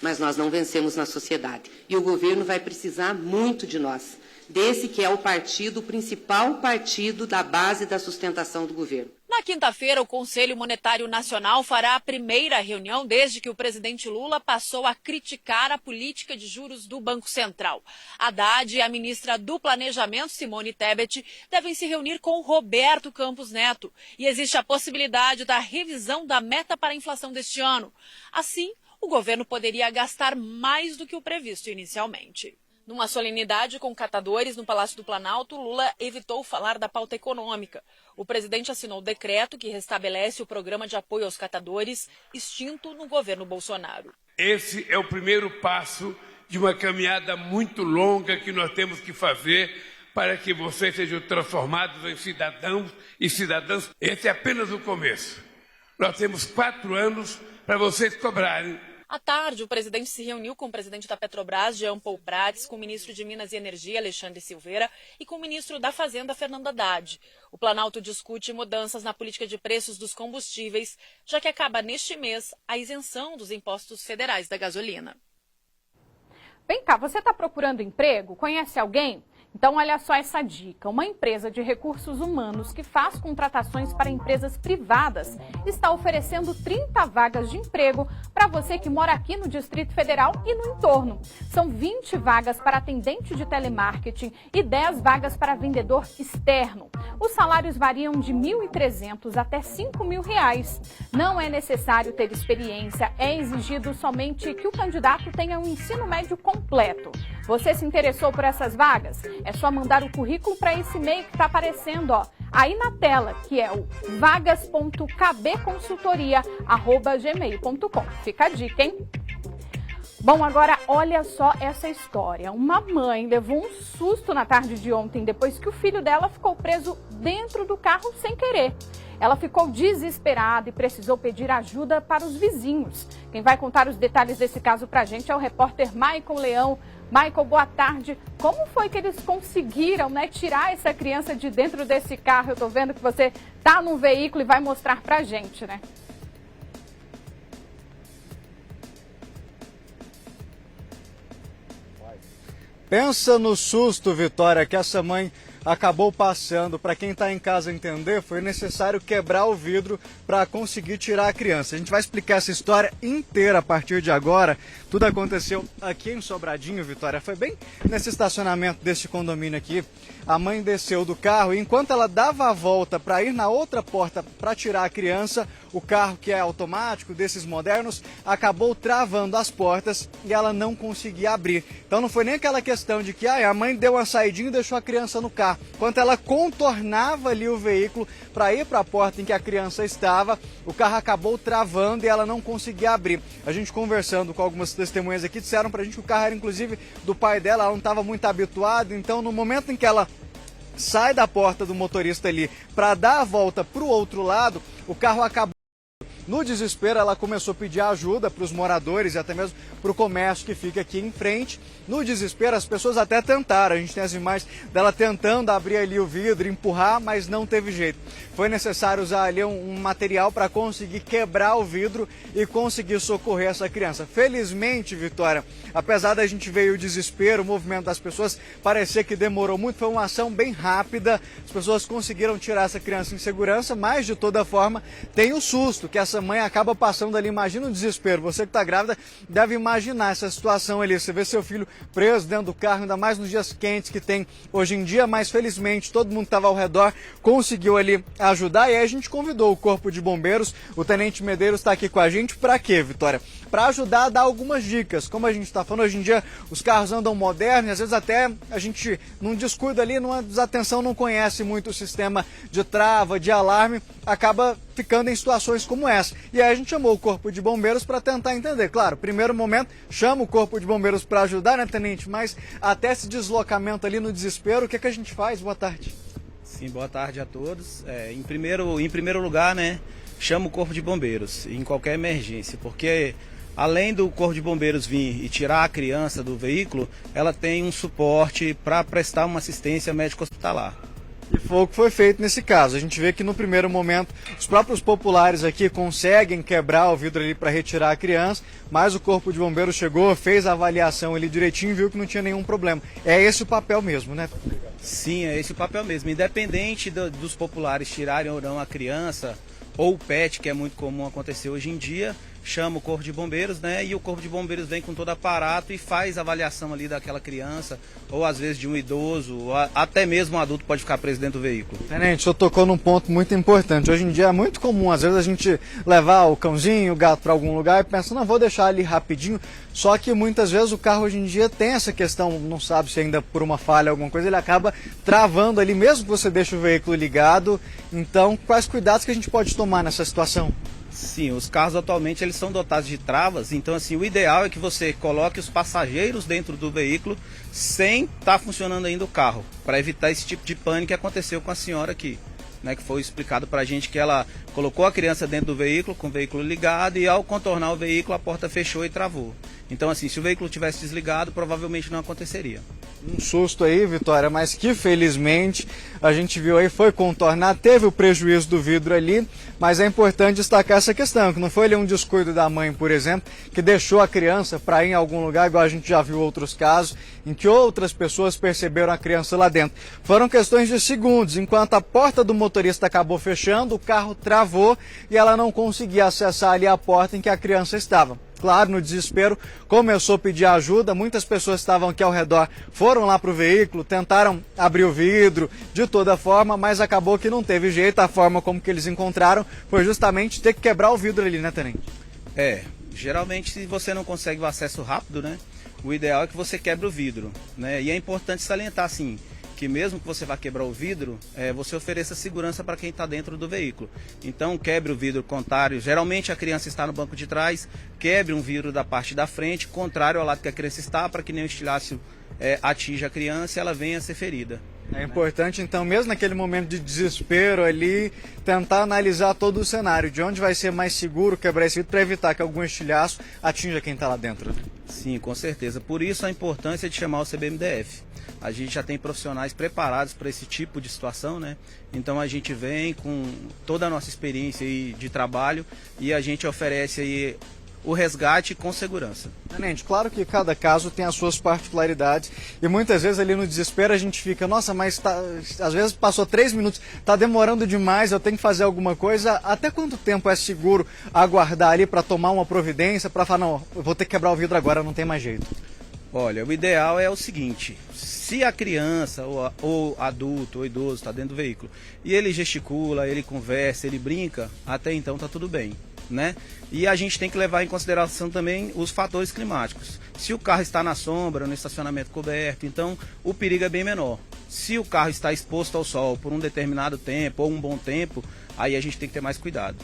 mas nós não vencemos na sociedade. E o governo vai precisar muito de nós, desse que é o partido, o principal partido da base da sustentação do governo. Na quinta-feira, o Conselho Monetário Nacional fará a primeira reunião desde que o presidente Lula passou a criticar a política de juros do Banco Central. Haddad e a ministra do Planejamento, Simone Tebet, devem se reunir com Roberto Campos Neto. E existe a possibilidade da revisão da meta para a inflação deste ano. Assim, o governo poderia gastar mais do que o previsto inicialmente. Numa solenidade com catadores no Palácio do Planalto, Lula evitou falar da pauta econômica. O presidente assinou o decreto que restabelece o programa de apoio aos catadores, extinto no governo Bolsonaro. Esse é o primeiro passo de uma caminhada muito longa que nós temos que fazer para que vocês sejam transformados em cidadãos e cidadãs. Esse é apenas o começo. Nós temos 4 anos para vocês cobrarem. À tarde, o presidente se reuniu com o presidente da Petrobras, Jean Paul Prats, com o ministro de Minas e Energia, Alexandre Silveira, e com o ministro da Fazenda, Fernando Haddad. O Planalto discute mudanças na política de preços dos combustíveis, já que acaba neste mês a isenção dos impostos federais da gasolina. Vem cá, você está procurando emprego? Conhece alguém? Então, olha só essa dica. Uma empresa de recursos humanos que faz contratações para empresas privadas está oferecendo 30 vagas de emprego para você que mora aqui no Distrito Federal e no entorno. São 20 vagas para atendente de telemarketing e 10 vagas para vendedor externo. Os salários variam de R$ 1.300 até R$ 5.000. Não é necessário ter experiência, é exigido somente que o candidato tenha um ensino médio completo. Você se interessou por essas vagas? É só mandar o currículo para esse e-mail que está aparecendo aí na tela, que é o vagas.kbconsultoria@gmail.com. Fica a dica, hein? Bom, agora olha só essa história. Uma mãe levou um susto na tarde de ontem depois que o filho dela ficou preso dentro do carro sem querer. Ela ficou desesperada e precisou pedir ajuda para os vizinhos. Quem vai contar os detalhes desse caso para a gente é o repórter Michael Leão. Michael, boa tarde. Como foi que eles conseguiram, tirar essa criança de dentro desse carro? Eu estou vendo que você está num veículo e vai mostrar para a gente, né? Pensa no susto, Vitória, que essa mãe acabou passando. Para quem está em casa entender, foi necessário quebrar o vidro para conseguir tirar a criança. A gente vai explicar essa história inteira a partir de agora. Tudo aconteceu aqui em Sobradinho, Vitória. Foi bem nesse estacionamento desse condomínio aqui. A mãe desceu do carro e enquanto ela dava a volta para ir na outra porta para tirar a criança, o carro, que é automático, desses modernos, acabou travando as portas e ela não conseguia abrir. Então não foi nem aquela questão de que a mãe deu uma saidinha e deixou a criança no carro. Enquanto ela contornava ali o veículo para ir para a porta em que a criança estava, o carro acabou travando e ela não conseguia abrir. A gente conversando com algumas testemunhas aqui, disseram pra gente que o carro era inclusive do pai dela, ela não estava muito habituada, então no momento em que ela sai da porta do motorista ali para dar a volta para o outro lado, o carro acabou. No desespero, ela começou a pedir ajuda para os moradores e até mesmo para o comércio que fica aqui em frente. No desespero, as pessoas até tentaram. A gente tem as imagens dela tentando abrir ali o vidro, empurrar, mas não teve jeito. Foi necessário usar ali um material para conseguir quebrar o vidro e conseguir socorrer essa criança. Felizmente, Vitória, apesar da gente ver o desespero, o movimento das pessoas, parecia que demorou muito. Foi uma ação bem rápida. As pessoas conseguiram tirar essa criança em segurança, mas de toda forma tem o susto que essa mãe acaba passando ali. Imagina o desespero. Você que está grávida deve imaginar essa situação ali. Você vê seu filho preso dentro do carro, ainda mais nos dias quentes que tem hoje em dia, mas felizmente todo mundo que estava ao redor conseguiu ali ajudar. E aí a gente convidou o Corpo de Bombeiros. O Tenente Medeiros está aqui com a gente. Para quê, Vitória? Para ajudar a dar algumas dicas. Como a gente está falando, hoje em dia os carros andam modernos e às vezes até a gente, num descuido ali, numa desatenção, não conhece muito o sistema de trava, de alarme, acaba ficando em situações como essa. E aí a gente chamou o Corpo de Bombeiros para tentar entender. Claro, primeiro momento, chama o Corpo de Bombeiros para ajudar, né, Tenente? Mas até esse deslocamento ali no desespero, o que a gente faz? Boa tarde. Sim, boa tarde a todos. Em primeiro lugar, né, chama o Corpo de Bombeiros em qualquer emergência, porque além do Corpo de Bombeiros vir e tirar a criança do veículo, ela tem um suporte para prestar uma assistência médico-hospitalar. E foi o que foi feito nesse caso. A gente vê que no primeiro momento os próprios populares aqui conseguem quebrar o vidro ali para retirar a criança, mas o Corpo de Bombeiros chegou, fez a avaliação ali direitinho e viu que não tinha nenhum problema. É esse o papel mesmo, né? Sim, é esse o papel mesmo. Independente dos populares tirarem ou não a criança ou o pet, que é muito comum acontecer hoje em dia, chama o Corpo de Bombeiros, né? E o Corpo de Bombeiros vem com todo aparato e faz a avaliação ali daquela criança, ou às vezes de um idoso, ou até mesmo um adulto pode ficar preso dentro do veículo. Tenente, o senhor tocou num ponto muito importante. Hoje em dia é muito comum, às vezes, a gente levar o cãozinho, o gato para algum lugar e pensa, não, vou deixar ali rapidinho. Só que muitas vezes o carro hoje em dia tem essa questão, não sabe se ainda por uma falha, alguma coisa, ele acaba travando ali, mesmo que você deixe o veículo ligado. Então, quais cuidados que a gente pode tomar nessa situação? Sim, os carros atualmente eles são dotados de travas, então assim, o ideal é que você coloque os passageiros dentro do veículo sem estar funcionando ainda o carro, para evitar esse tipo de pânico que aconteceu com a senhora aqui, né, que foi explicado para a gente que ela colocou a criança dentro do veículo, com o veículo ligado, e ao contornar o veículo a porta fechou e travou. Então assim, se o veículo tivesse desligado, provavelmente não aconteceria. Um susto aí, Vitória, mas que felizmente a gente viu aí, foi contornado, teve o prejuízo do vidro ali, mas é importante destacar essa questão, que não foi ali um descuido da mãe, por exemplo, que deixou a criança para ir em algum lugar, igual a gente já viu outros casos, em que outras pessoas perceberam a criança lá dentro. Foram questões de segundos, enquanto a porta do motorista acabou fechando, o carro travou e ela não conseguia acessar ali a porta em que a criança estava. Claro, no desespero, começou a pedir ajuda, muitas pessoas que estavam aqui ao redor foram lá para o veículo, tentaram abrir o vidro de toda forma, mas acabou que não teve jeito, a forma como que eles encontraram foi justamente ter que quebrar o vidro ali, né, Tenente? Geralmente se você não consegue o acesso rápido, né, o ideal é que você quebre o vidro, né, e é importante salientar assim, que mesmo que você vá quebrar o vidro, você ofereça segurança para quem está dentro do veículo. Então quebre o vidro contrário, geralmente a criança está no banco de trás, quebre um vidro da parte da frente, contrário ao lado que a criança está, para que nenhum estilhaço atinja a criança e ela venha a ser ferida. É importante, então, mesmo naquele momento de desespero ali, tentar analisar todo o cenário, de onde vai ser mais seguro quebrar esse vidro para evitar que algum estilhaço atinja quem está lá dentro. Sim, com certeza. Por isso a importância de chamar o CBMDF. A gente já tem profissionais preparados para esse tipo de situação, né? Então a gente vem com toda a nossa experiência aí de trabalho e a gente oferece aí o resgate com segurança. Tenente, claro que cada caso tem as suas particularidades e muitas vezes ali no desespero a gente fica, nossa, mas às vezes passou 3 minutos, tá demorando demais, eu tenho que fazer alguma coisa. Até quanto tempo é seguro aguardar ali para tomar uma providência, para falar, não, eu vou ter que quebrar o vidro agora, não tem mais jeito? Olha, o ideal é o seguinte, se a criança ou adulto ou idoso está dentro do veículo e ele gesticula, ele conversa, ele brinca, até então tá tudo bem, né? E a gente tem que levar em consideração também os fatores climáticos. Se o carro está na sombra, no estacionamento coberto, então o perigo é bem menor. Se o carro está exposto ao sol por um determinado tempo ou um bom tempo, aí a gente tem que ter mais cuidado.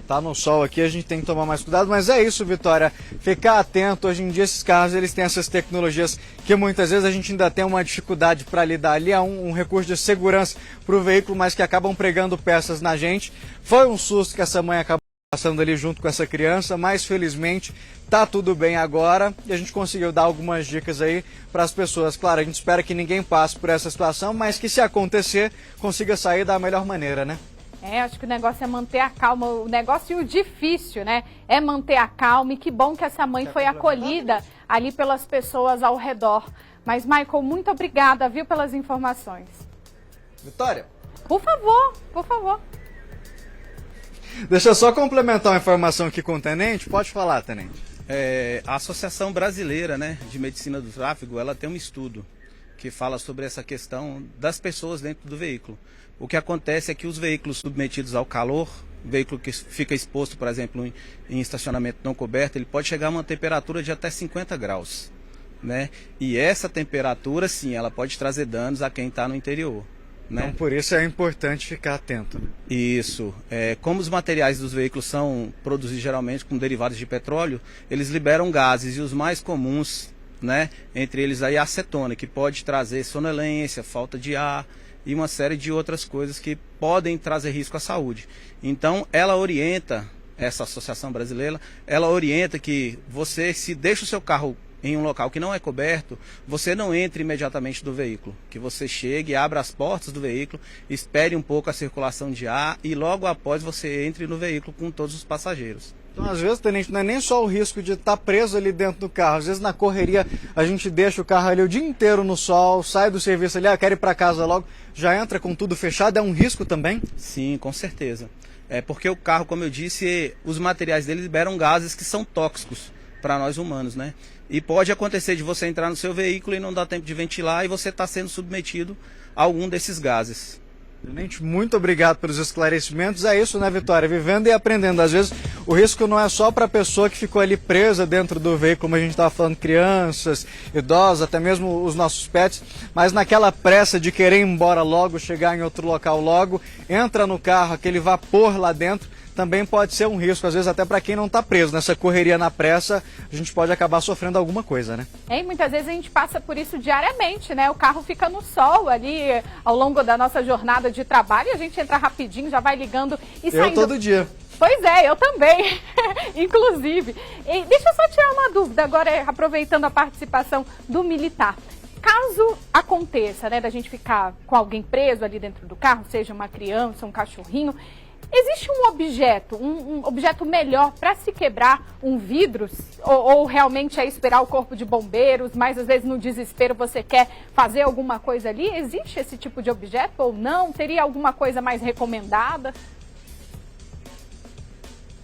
Tá no sol aqui, a gente tem que tomar mais cuidado, mas é isso, Vitória, ficar atento. Hoje em dia esses carros eles têm essas tecnologias que muitas vezes a gente ainda tem uma dificuldade para lidar ali, é um recurso de segurança para o veículo, mas que acabam pregando peças na gente. Foi um susto que essa mãe acabou passando ali junto com essa criança, mas felizmente tá tudo bem agora e a gente conseguiu dar algumas dicas aí para as pessoas. Claro, a gente espera que ninguém passe por essa situação, mas que se acontecer, consiga sair da melhor maneira, né? Acho que o negócio é manter a calma, o negócio e o difícil, né? É manter a calma e que bom que essa mãe foi acolhida ali pelas pessoas ao redor. Mas, Michael, muito obrigada, viu, pelas informações. Vitória. Por favor, por favor. Deixa eu só complementar uma informação aqui com o Tenente. Pode falar, Tenente. A Associação Brasileira, né, de Medicina do Tráfego, ela tem um estudo que fala sobre essa questão das pessoas dentro do veículo. O que acontece é que os veículos submetidos ao calor, veículo que fica exposto, por exemplo, em estacionamento não coberto, ele pode chegar a uma temperatura de até 50 graus, né? E essa temperatura, sim, ela pode trazer danos a quem está no interior. Né? Então, por isso é importante ficar atento. Né? Isso. Como os materiais dos veículos são produzidos geralmente com derivados de petróleo, eles liberam gases e os mais comuns, né, entre eles aí a acetona, que pode trazer sonolência, falta de ar e uma série de outras coisas que podem trazer risco à saúde. Então, ela orienta, essa associação brasileira, ela orienta que você, se deixa o seu carro em um local que não é coberto, você não entre imediatamente do veículo, que você chegue, abra as portas do veículo, espere um pouco a circulação de ar e logo após você entre no veículo com todos os passageiros. Então, às vezes, Tenente, não é nem só o risco de estar preso ali dentro do carro. Às vezes, na correria, a gente deixa o carro ali o dia inteiro no sol, sai do serviço ali, quer ir para casa logo, já entra com tudo fechado. É um risco também? Sim, com certeza. Porque o carro, como eu disse, os materiais dele liberam gases que são tóxicos para nós humanos, né? E pode acontecer de você entrar no seu veículo e não dar tempo de ventilar e você está sendo submetido a algum desses gases. Tenente, muito obrigado pelos esclarecimentos. É isso, né, Vitória? Vivendo e aprendendo. Às vezes o risco não é só para a pessoa que ficou ali presa dentro do veículo, como a gente estava falando, crianças, idosos, até mesmo os nossos pets, mas naquela pressa de querer ir embora logo, chegar em outro local logo, entra no carro, aquele vapor lá dentro, também pode ser um risco, às vezes até para quem não está preso. Nessa correria na pressa, a gente pode acabar sofrendo alguma coisa, né? E muitas vezes a gente passa por isso diariamente, né? O carro fica no sol ali ao longo da nossa jornada de trabalho e a gente entra rapidinho, já vai ligando e saindo. Eu todo dia. Pois é, eu também, inclusive. E deixa eu só tirar uma dúvida agora, aproveitando a participação do militar. Caso aconteça, né, da gente ficar com alguém preso ali dentro do carro, seja uma criança, um cachorrinho, existe um objeto melhor para se quebrar um vidro? Ou realmente é esperar o corpo de bombeiros, mas às vezes no desespero você quer fazer alguma coisa ali? Existe esse tipo de objeto ou não? Teria alguma coisa mais recomendada?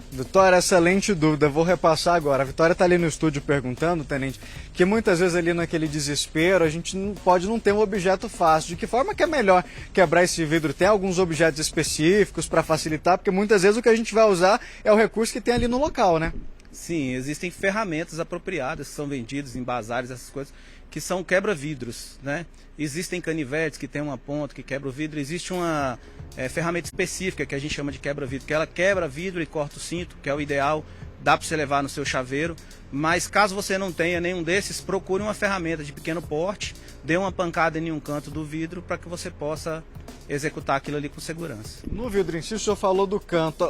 Vitória, excelente dúvida, vou repassar agora. A Vitória está ali no estúdio perguntando, tenente, que muitas vezes ali naquele desespero a gente pode não ter um objeto fácil. De que forma que é melhor quebrar esse vidro? Tem alguns objetos específicos para facilitar? Porque muitas vezes o que a gente vai usar é o recurso que tem ali no local, né? Sim, existem ferramentas apropriadas que são vendidas em bazares, essas coisas, que são quebra-vidros, né? Existem canivetes que tem uma ponta que quebra o vidro, existe uma ferramenta específica que a gente chama de quebra-vidro, que ela quebra vidro e corta o cinto, que é o ideal, dá para você levar no seu chaveiro, mas caso você não tenha nenhum desses, procure uma ferramenta de pequeno porte, dê uma pancada em um canto do vidro para que você possa executar aquilo ali com segurança. No vidro em si, o senhor falou do canto.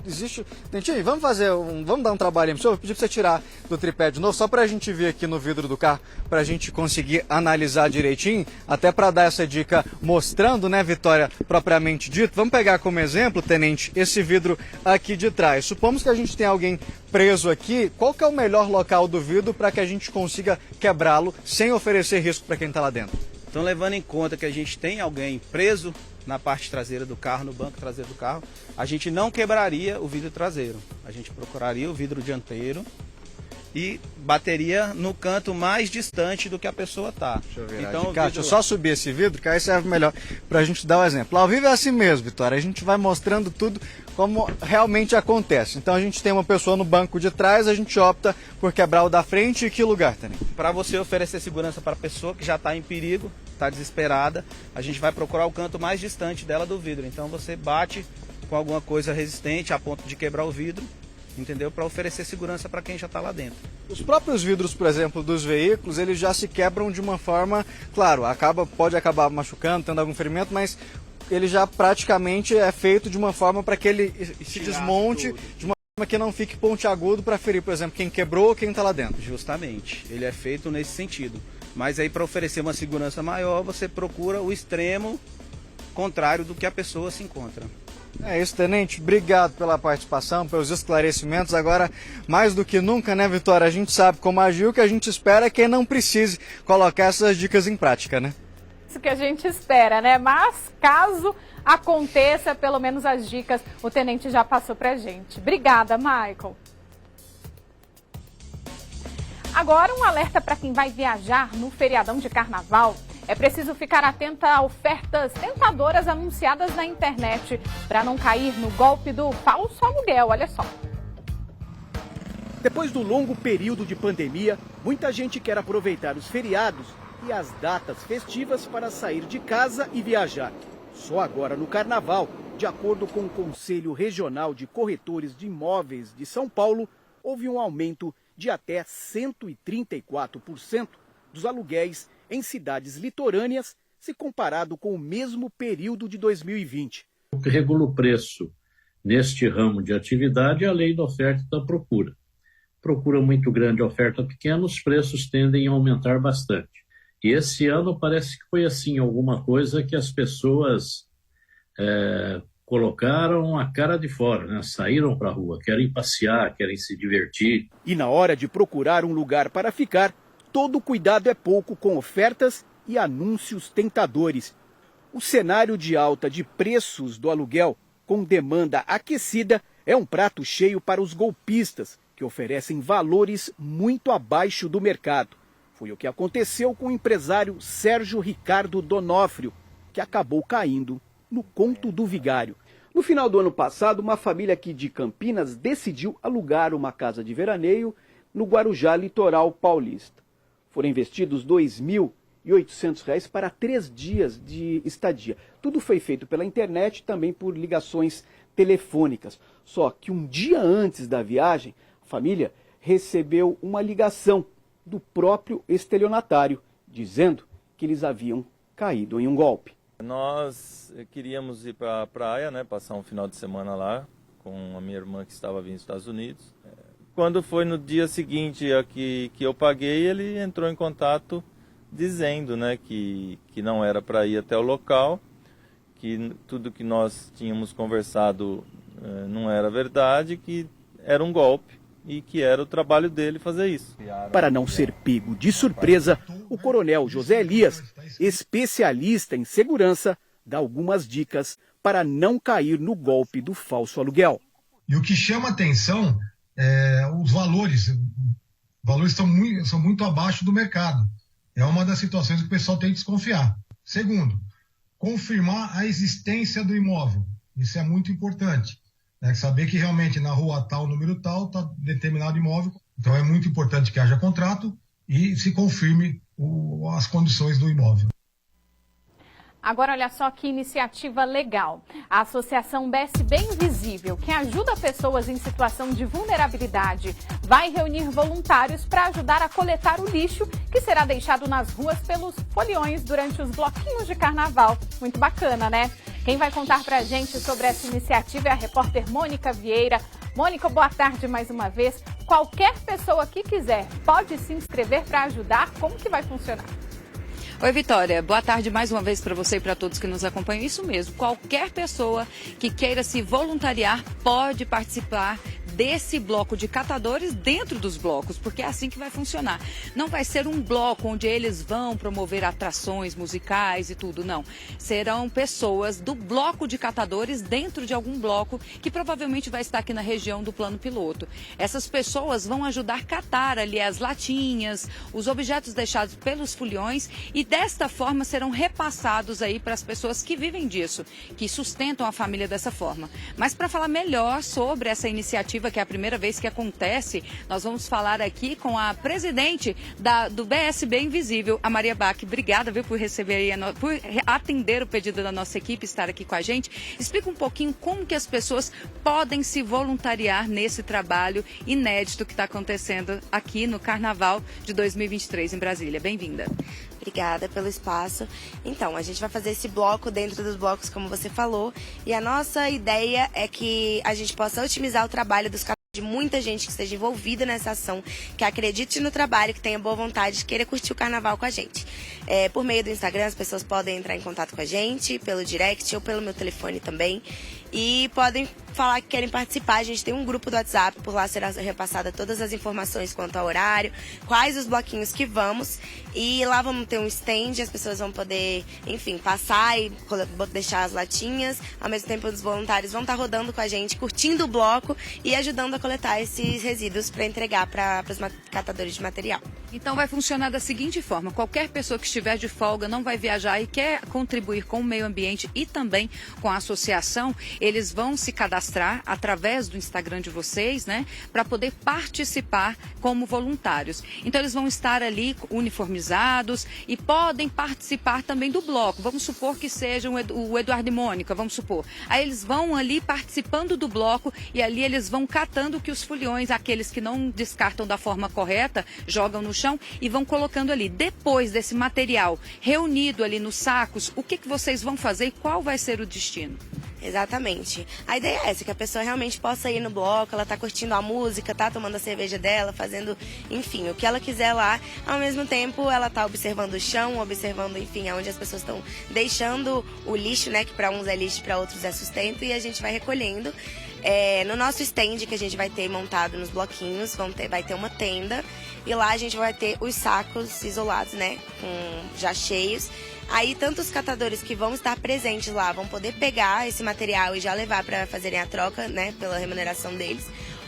Existe. Dentinho, vamos dar um trabalhinho. Senhor, eu pedi para você tirar do tripé de novo, só para a gente ver aqui no vidro do carro, para a gente conseguir analisar direitinho, até para dar essa dica mostrando, né, Vitória, propriamente dito. Vamos pegar como exemplo, tenente, esse vidro aqui de trás. Supomos que a gente tem alguém preso aqui. Qual que é o melhor local do vidro para que a gente consiga quebrá-lo sem oferecer risco para quem está lá dentro? Então, levando em conta que a gente tem alguém preso na parte traseira do carro, no banco traseiro do carro, a gente não quebraria o vidro traseiro. A gente procuraria o vidro dianteiro e bateria no canto mais distante do que a pessoa está. Deixa eu ver. Então, deixa eu só subir esse vidro, que aí serve melhor para a gente dar o exemplo. Ao vivo é assim mesmo, Vitória. A gente vai mostrando tudo como realmente acontece. Então a gente tem uma pessoa no banco de trás, a gente opta por quebrar o da frente. E que lugar, Tânia? Para você oferecer segurança para a pessoa que já está em perigo, está desesperada, a gente vai procurar o canto mais distante dela do vidro. Então você bate com alguma coisa resistente a ponto de quebrar o vidro, entendeu? Para oferecer segurança para quem já está lá dentro. Os próprios vidros, por exemplo, dos veículos, eles já se quebram de uma forma, claro, pode acabar machucando, tendo algum ferimento, mas ele já praticamente é feito de uma forma para que ele se desmonte de uma forma que não fique pontiagudo para ferir, por exemplo, quem quebrou ou quem está lá dentro. Justamente, ele é feito nesse sentido. Mas aí, para oferecer uma segurança maior, você procura o extremo contrário do que a pessoa se encontra. É isso, tenente. Obrigado pela participação, pelos esclarecimentos. Agora, mais do que nunca, né, Vitória? A gente sabe como agir, o que a gente espera é que não precise colocar essas dicas em prática, né? Isso que a gente espera, né? Mas caso aconteça, pelo menos as dicas o tenente já passou pra gente. Obrigada, Michael. Agora, um alerta para quem vai viajar no feriadão de carnaval. É preciso ficar atenta a ofertas tentadoras anunciadas na internet para não cair no golpe do falso aluguel. Olha só. Depois do longo período de pandemia, muita gente quer aproveitar os feriados e as datas festivas para sair de casa e viajar. Só agora no carnaval, de acordo com o Conselho Regional de Corretores de Imóveis de São Paulo, houve um aumento de até 134% dos aluguéis em cidades litorâneas, se comparado com o mesmo período de 2020. O que regula o preço neste ramo de atividade é a lei da oferta e da procura. Procura muito grande, oferta pequena, os preços tendem a aumentar bastante. E esse ano parece que foi assim, alguma coisa que as pessoas colocaram a cara de fora, né? Saíram para a rua, querem passear, querem se divertir. E na hora de procurar um lugar para ficar, todo cuidado é pouco com ofertas e anúncios tentadores. O cenário de alta de preços do aluguel, com demanda aquecida, é um prato cheio para os golpistas, que oferecem valores muito abaixo do mercado. Foi o que aconteceu com o empresário Sérgio Ricardo Donofrio, que acabou caindo no conto do vigário. No final do ano passado, uma família aqui de Campinas decidiu alugar uma casa de veraneio no Guarujá, litoral paulista. Foram investidos R$ 2.800 para 3 dias de estadia. Tudo foi feito pela internet e também por ligações telefônicas. Só que um dia antes da viagem, a família recebeu uma ligação do próprio estelionatário, dizendo que eles haviam caído em um golpe. Nós queríamos ir para a praia, né, passar um final de semana lá com a minha irmã que estava vindo dos Estados Unidos. Quando foi no dia seguinte que eu paguei, ele entrou em contato dizendo, né, que não era para ir até o local, que tudo que nós tínhamos conversado não era verdade, que era um golpe e que era o trabalho dele fazer isso. Para não ser pego de surpresa, o coronel José Elias, especialista em segurança, dá algumas dicas para não cair no golpe do falso aluguel. E o que chama atenção é os valores. Os valores são muito abaixo do mercado. É uma das situações que o pessoal tem que desconfiar. Segundo, confirmar a existência do imóvel. Isso é muito importante. Saber que realmente na rua tal, número tal, está determinado imóvel. Então é muito importante que haja contrato e se confirme as condições do imóvel. Agora, olha só que iniciativa legal. A Associação BS Bem Visível, que ajuda pessoas em situação de vulnerabilidade, vai reunir voluntários para ajudar a coletar o lixo que será deixado nas ruas pelos foliões durante os bloquinhos de carnaval. Muito bacana, né? Quem vai contar pra gente sobre essa iniciativa é a repórter Mônica Vieira. Mônica, boa tarde mais uma vez. Qualquer pessoa que quiser pode se inscrever para ajudar. Como que vai funcionar? Oi, Vitória. Boa tarde mais uma vez para você e para todos que nos acompanham. Isso mesmo, qualquer pessoa que queira se voluntariar pode participar desse bloco de catadores dentro dos blocos, porque é assim que vai funcionar. Não vai ser um bloco onde eles vão promover atrações musicais e tudo, não. Serão pessoas do bloco de catadores dentro de algum bloco que provavelmente vai estar aqui na região do plano piloto. Essas pessoas vão ajudar a catar ali as latinhas, os objetos deixados pelos foliões e desta forma serão repassados aí para as pessoas que vivem disso, que sustentam a família dessa forma. Mas para falar melhor sobre essa iniciativa, que é a primeira vez que acontece, nós vamos falar aqui com a presidente do BSB Invisível, a Maria Bach. Obrigada, viu, por atender o pedido da nossa equipe, estar aqui com a gente. Explica um pouquinho como que as pessoas podem se voluntariar nesse trabalho inédito que está acontecendo aqui no Carnaval de 2023 em Brasília. Bem-vinda. Obrigada pelo espaço. Então, a gente vai fazer esse bloco dentro dos blocos, como você falou, e a nossa ideia é que a gente possa otimizar o trabalho de muita gente que esteja envolvida nessa ação, que acredite no trabalho, que tenha boa vontade de querer curtir o carnaval com a gente. Por meio do Instagram, as pessoas podem entrar em contato com a gente, pelo direct ou pelo meu telefone também. E podem falar que querem participar. A gente tem um grupo do WhatsApp, por lá será repassada todas as informações quanto ao horário, quais os bloquinhos que vamos. E lá vamos ter um stand, as pessoas vão poder, enfim, passar e deixar as latinhas. Ao mesmo tempo, os voluntários vão estar rodando com a gente, curtindo o bloco e ajudando a coletar esses resíduos para entregar para os catadores de material. Então vai funcionar da seguinte forma: qualquer pessoa que estiver de folga, não vai viajar e quer contribuir com o meio ambiente e também com a associação, eles vão se cadastrar através do Instagram de vocês, né, para poder participar como voluntários. Então eles vão estar ali uniformizados e podem participar também do bloco. Vamos supor que seja o Eduardo e Mônica, vamos supor. Aí eles vão ali participando do bloco e ali eles vão catando que os foliões, aqueles que não descartam da forma correta, jogam no chão e vão colocando ali. Depois desse material reunido ali nos sacos, o que vocês vão fazer e qual vai ser o destino? Exatamente. A ideia é essa, que a pessoa realmente possa ir no bloco, ela tá curtindo a música, tá tomando a cerveja dela, fazendo, enfim, o que ela quiser lá. Ao mesmo tempo, ela tá observando o chão, observando, enfim, aonde as pessoas estão deixando o lixo, né, que para uns é lixo, para outros é sustento, e a gente vai recolhendo. No nosso stand que a gente vai ter montado nos bloquinhos, vai ter uma tenda, e lá a gente vai ter os sacos isolados, né, já cheios. Aí, tanto os catadores que vão estar presentes lá vão poder pegar esse material e já levar para fazerem a troca, né, pela remuneração deles.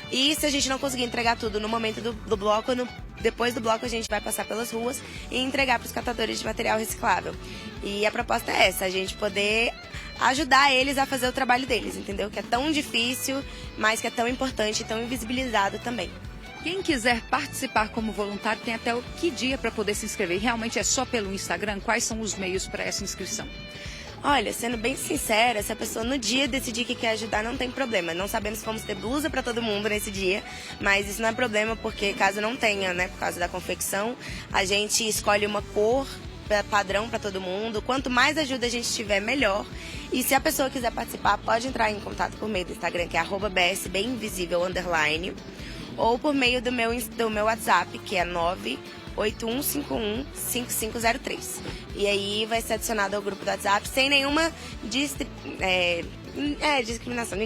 E se a gente não conseguir entregar tudo no momento do bloco, depois do bloco a gente vai passar pelas ruas e entregar para os catadores de material reciclável. E a proposta é essa, a gente poder ajudar eles a fazer o trabalho deles, entendeu? Que é tão difícil, mas que é tão importante e tão invisibilizado também. Quem quiser participar como voluntário tem até que dia para poder se inscrever? Realmente é só pelo Instagram? Quais são os meios para essa inscrição? Olha, sendo bem sincera, se a pessoa no dia decidir que quer ajudar, não tem problema. Não sabemos se vamos ter blusa para todo mundo nesse dia, mas isso não é problema, porque caso não tenha, né, por causa da confecção, a gente escolhe uma cor padrão para todo mundo. Quanto mais ajuda a gente tiver, melhor. E se a pessoa quiser participar, pode entrar em contato por meio do Instagram, que é @bsbeminvisível_, ou por meio do meu WhatsApp, que é 8151-5503. E aí vai ser adicionado ao grupo do WhatsApp sem nenhuma discriminação.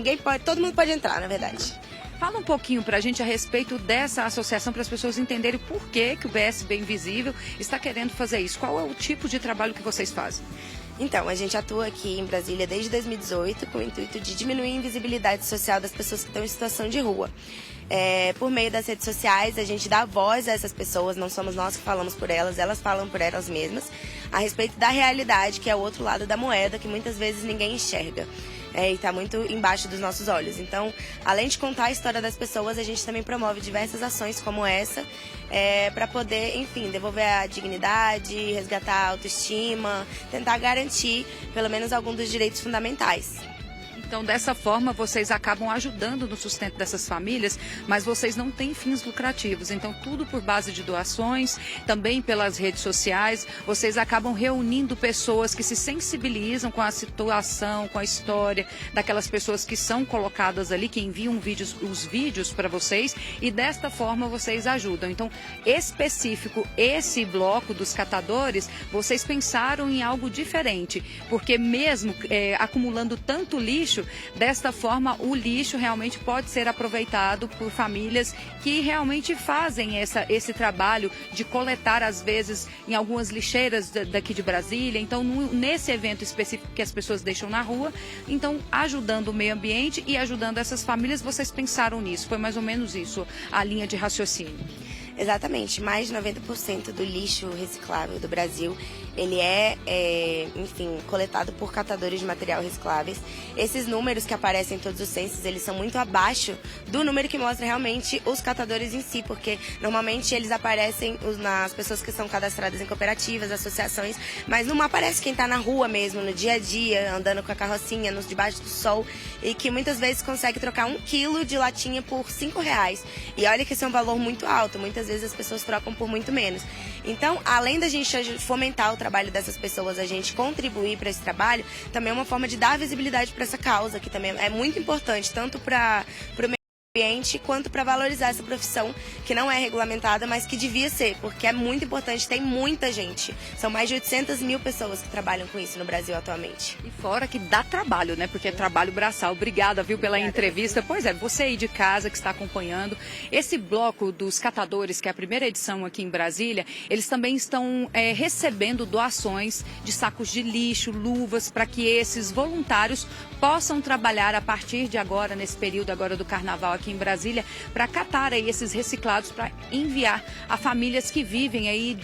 Todo mundo pode entrar, na verdade. Fala um pouquinho para a gente a respeito dessa associação, para as pessoas entenderem por que o BSB Invisível está querendo fazer isso. Qual é o tipo de trabalho que vocês fazem? Então, a gente atua aqui em Brasília desde 2018 com o intuito de diminuir a invisibilidade social das pessoas que estão em situação de rua. Por meio das redes sociais, a gente dá voz a essas pessoas, não somos nós que falamos por elas, elas falam por elas mesmas, a respeito da realidade, que é o outro lado da moeda, que muitas vezes ninguém enxerga. E está muito embaixo dos nossos olhos. Então, além de contar a história das pessoas, a gente também promove diversas ações como essa, para poder, enfim, devolver a dignidade, resgatar a autoestima, tentar garantir pelo menos algum dos direitos fundamentais. Então, dessa forma, vocês acabam ajudando no sustento dessas famílias, mas vocês não têm fins lucrativos. Então, tudo por base de doações, também pelas redes sociais, vocês acabam reunindo pessoas que se sensibilizam com a situação, com a história daquelas pessoas que são colocadas ali, que enviam os vídeos para vocês, e desta forma vocês ajudam. Então, específico, esse bloco dos catadores, vocês pensaram em algo diferente, porque mesmo acumulando tanto lixo, desta forma o lixo realmente pode ser aproveitado por famílias que realmente fazem esse trabalho de coletar, às vezes, em algumas lixeiras daqui de Brasília. Então, nesse evento específico que as pessoas deixam na rua, então, ajudando o meio ambiente e ajudando essas famílias, vocês pensaram nisso? Foi mais ou menos isso a linha de raciocínio? Exatamente, mais de 90% do lixo reciclável do Brasil, ele enfim, coletado por catadores de material recicláveis. Esses números que aparecem em todos os censos, eles são muito abaixo do número que mostra realmente os catadores em si, porque normalmente eles aparecem nas pessoas que são cadastradas em cooperativas, associações, mas não aparece quem está na rua mesmo, no dia a dia, andando com a carrocinha, debaixo do sol, e que muitas vezes consegue trocar 1 quilo de latinha por R$5. E olha que esse é um valor muito alto, muitas vezes as pessoas trocam por muito menos. Então, além da gente fomentar o trabalho dessas pessoas, a gente contribuir para esse trabalho, também é uma forma de dar visibilidade para essa causa, que também é muito importante, tanto para o meio ambiente quanto para valorizar essa profissão, que não é regulamentada, mas que devia ser, porque é muito importante, tem muita gente. São mais de 800 mil pessoas que trabalham com isso no Brasil atualmente. E fora que dá trabalho, né? Porque é trabalho braçal. Obrigada, viu, pela entrevista. Pois é, você aí de casa que está acompanhando. Esse bloco dos catadores, que é a primeira edição aqui em Brasília, eles também estão recebendo doações de sacos de lixo, luvas, para que esses voluntários possam trabalhar a partir de agora, nesse período agora do Carnaval aqui em Brasília, para catar aí esses reciclados para enviar a famílias que vivem aí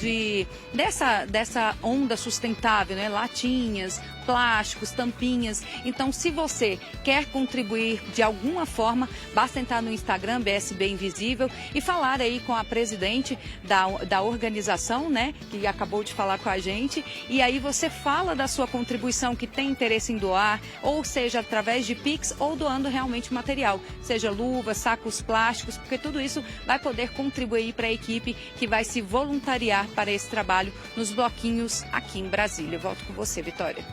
dessa onda sustentável, né? Latinhas, plásticos, tampinhas. Então, se você quer contribuir de alguma forma, basta entrar no Instagram, BSB Invisível, e falar aí com a presidente da organização, né, que acabou de falar com a gente, e aí você fala da sua contribuição, que tem interesse em doar, ou seja, através de Pix, ou doando realmente material, seja luvas, sacos plásticos, porque tudo isso vai poder contribuir para a equipe que vai se voluntariar para esse trabalho nos bloquinhos aqui em Brasília. Eu volto com você, Vitória.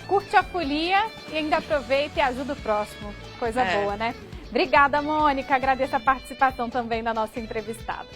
Curte a folia e ainda aproveita e ajuda o próximo. Coisa boa, né? Obrigada, Mônica. Agradeço a participação também da nossa entrevistada.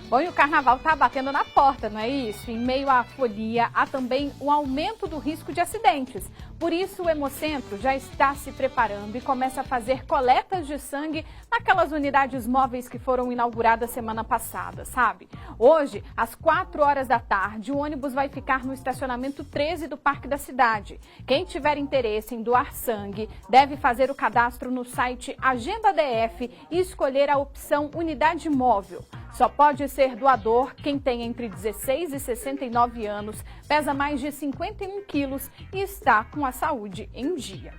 Bom, e o Carnaval está batendo na porta, não é isso? Em meio à folia, há também um aumento do risco de acidentes. Por isso, o Hemocentro já está se preparando e começa a fazer coletas de sangue naquelas unidades móveis que foram inauguradas semana passada, sabe? Hoje, às 4 horas da tarde, o ônibus vai ficar no estacionamento 13 do Parque da Cidade. Quem tiver interesse em doar sangue deve fazer o cadastro no site Agenda DF e escolher a opção Unidade Móvel. Só pode ser doador quem tem entre 16 e 69 anos, pesa mais de 51 quilos e está com a saúde em dia.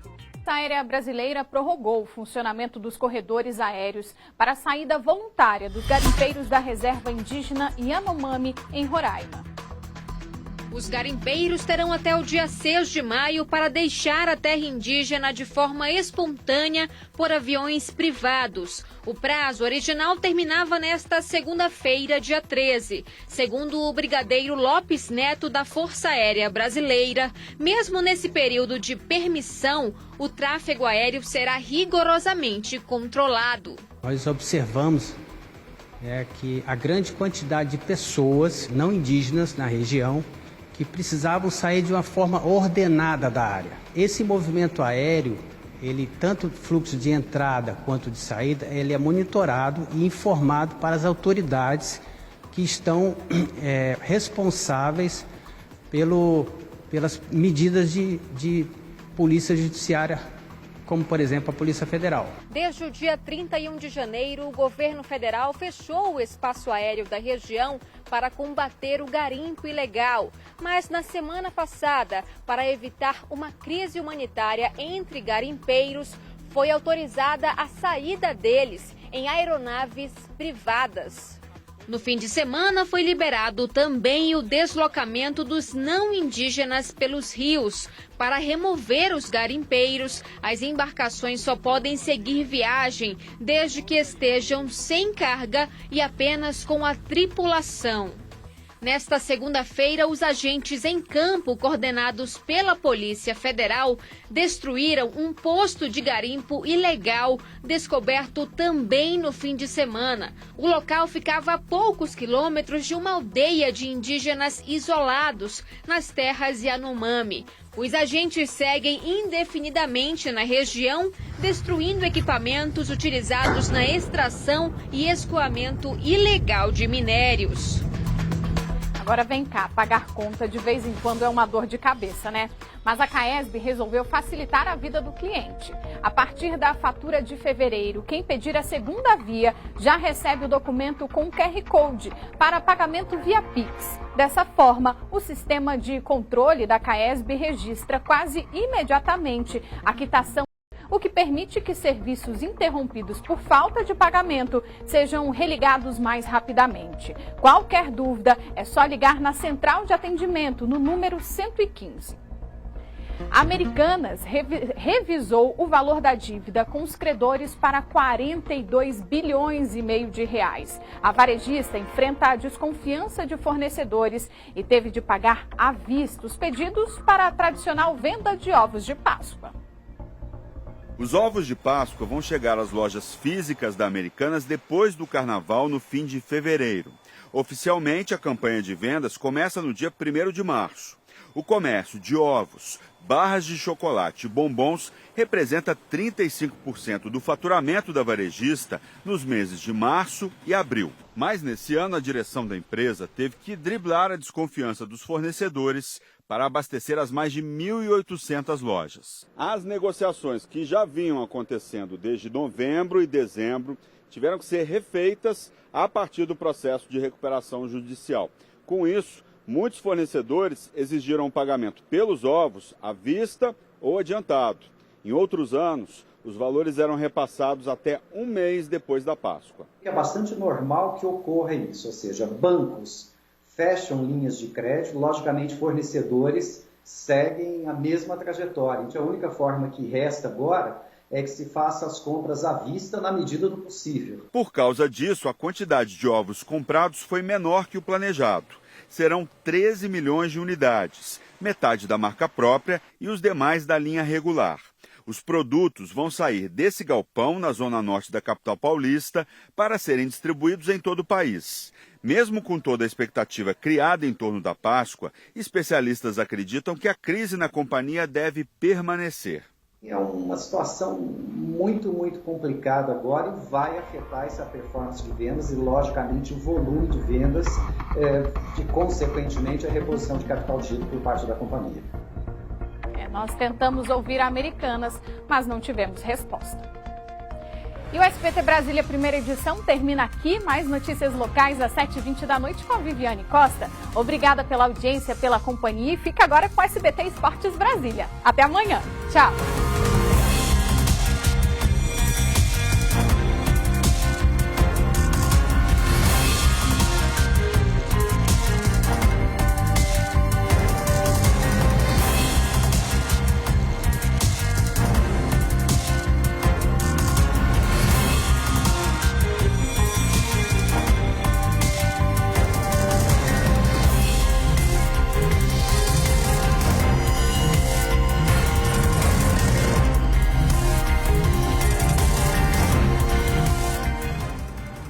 A Aérea Brasileira prorrogou o funcionamento dos corredores aéreos para a saída voluntária dos garimpeiros da reserva indígena Yanomami, em Roraima. Os garimpeiros terão até o dia 6 de maio para deixar a terra indígena de forma espontânea por aviões privados. O prazo original terminava nesta segunda-feira, dia 13. Segundo o brigadeiro Lopes Neto, da Força Aérea Brasileira, mesmo nesse período de permissão, o tráfego aéreo será rigorosamente controlado. Nós observamos é que a grande quantidade de pessoas não indígenas na região que precisavam sair de uma forma ordenada da área. Esse movimento aéreo, ele, tanto fluxo de entrada quanto de saída, ele é monitorado e informado para as autoridades que estão responsáveis pelas medidas de polícia judiciária, como, por exemplo, a Polícia Federal. Desde o dia 31 de janeiro, o governo federal fechou o espaço aéreo da região para combater o garimpo ilegal. Mas na semana passada, para evitar uma crise humanitária entre garimpeiros, foi autorizada a saída deles em aeronaves privadas. No fim de semana, foi liberado também o deslocamento dos não indígenas pelos rios. Para remover os garimpeiros, as embarcações só podem seguir viagem desde que estejam sem carga e apenas com a tripulação. Nesta segunda-feira, os agentes em campo, coordenados pela Polícia Federal, destruíram um posto de garimpo ilegal, descoberto também no fim de semana. O local ficava a poucos quilômetros de uma aldeia de indígenas isolados, nas terras Yanomami. Os agentes seguem indefinidamente na região, destruindo equipamentos utilizados na extração e escoamento ilegal de minérios. Agora vem cá, pagar conta de vez em quando é uma dor de cabeça, né? Mas a CAESB resolveu facilitar a vida do cliente. A partir da fatura de fevereiro, quem pedir a segunda via já recebe o documento com QR Code para pagamento via Pix. Dessa forma, o sistema de controle da CAESB registra quase imediatamente a quitação, o que permite que serviços interrompidos por falta de pagamento sejam religados mais rapidamente. Qualquer dúvida, é só ligar na central de atendimento no número 115. A Americanas revisou o valor da dívida com os credores para 42 bilhões e meio de reais. A varejista enfrenta a desconfiança de fornecedores e teve de pagar à vista os pedidos para a tradicional venda de ovos de Páscoa. Os ovos de Páscoa vão chegar às lojas físicas da Americanas depois do Carnaval, no fim de fevereiro. Oficialmente, a campanha de vendas começa no dia 1º de março. O comércio de ovos, barras de chocolate e bombons representa 35% do faturamento da varejista nos meses de março e abril. Mas nesse ano, a direção da empresa teve que driblar a desconfiança dos fornecedores para abastecer as mais de 1.800 lojas. As negociações que já vinham acontecendo desde novembro e dezembro tiveram que ser refeitas a partir do processo de recuperação judicial. Com isso, muitos fornecedores exigiram um pagamento pelos ovos à vista ou adiantado. Em outros anos, os valores eram repassados até um mês depois da Páscoa. É bastante normal que ocorra isso, ou seja, bancos fecham linhas de crédito, logicamente fornecedores seguem a mesma trajetória. Então a única forma que resta agora é que se faça as compras à vista na medida do possível. Por causa disso, a quantidade de ovos comprados foi menor que o planejado. Serão 13 milhões de unidades, metade da marca própria e os demais da linha regular. Os produtos vão sair desse galpão na zona norte da capital paulista para serem distribuídos em todo o país. Mesmo com toda a expectativa criada em torno da Páscoa, especialistas acreditam que a crise na companhia deve permanecer. É uma situação muito complicada agora e vai afetar essa performance de vendas e, logicamente, o volume de vendas e, consequentemente, a reposição de capital de giro por parte da companhia. Nós tentamos ouvir a Americanas, mas não tivemos resposta. E o SBT Brasília, primeira edição, termina aqui. Mais notícias locais às 7h20 da noite com a Viviane Costa. Obrigada pela audiência, pela companhia e fica agora com o SBT Esportes Brasília. Até amanhã. Tchau.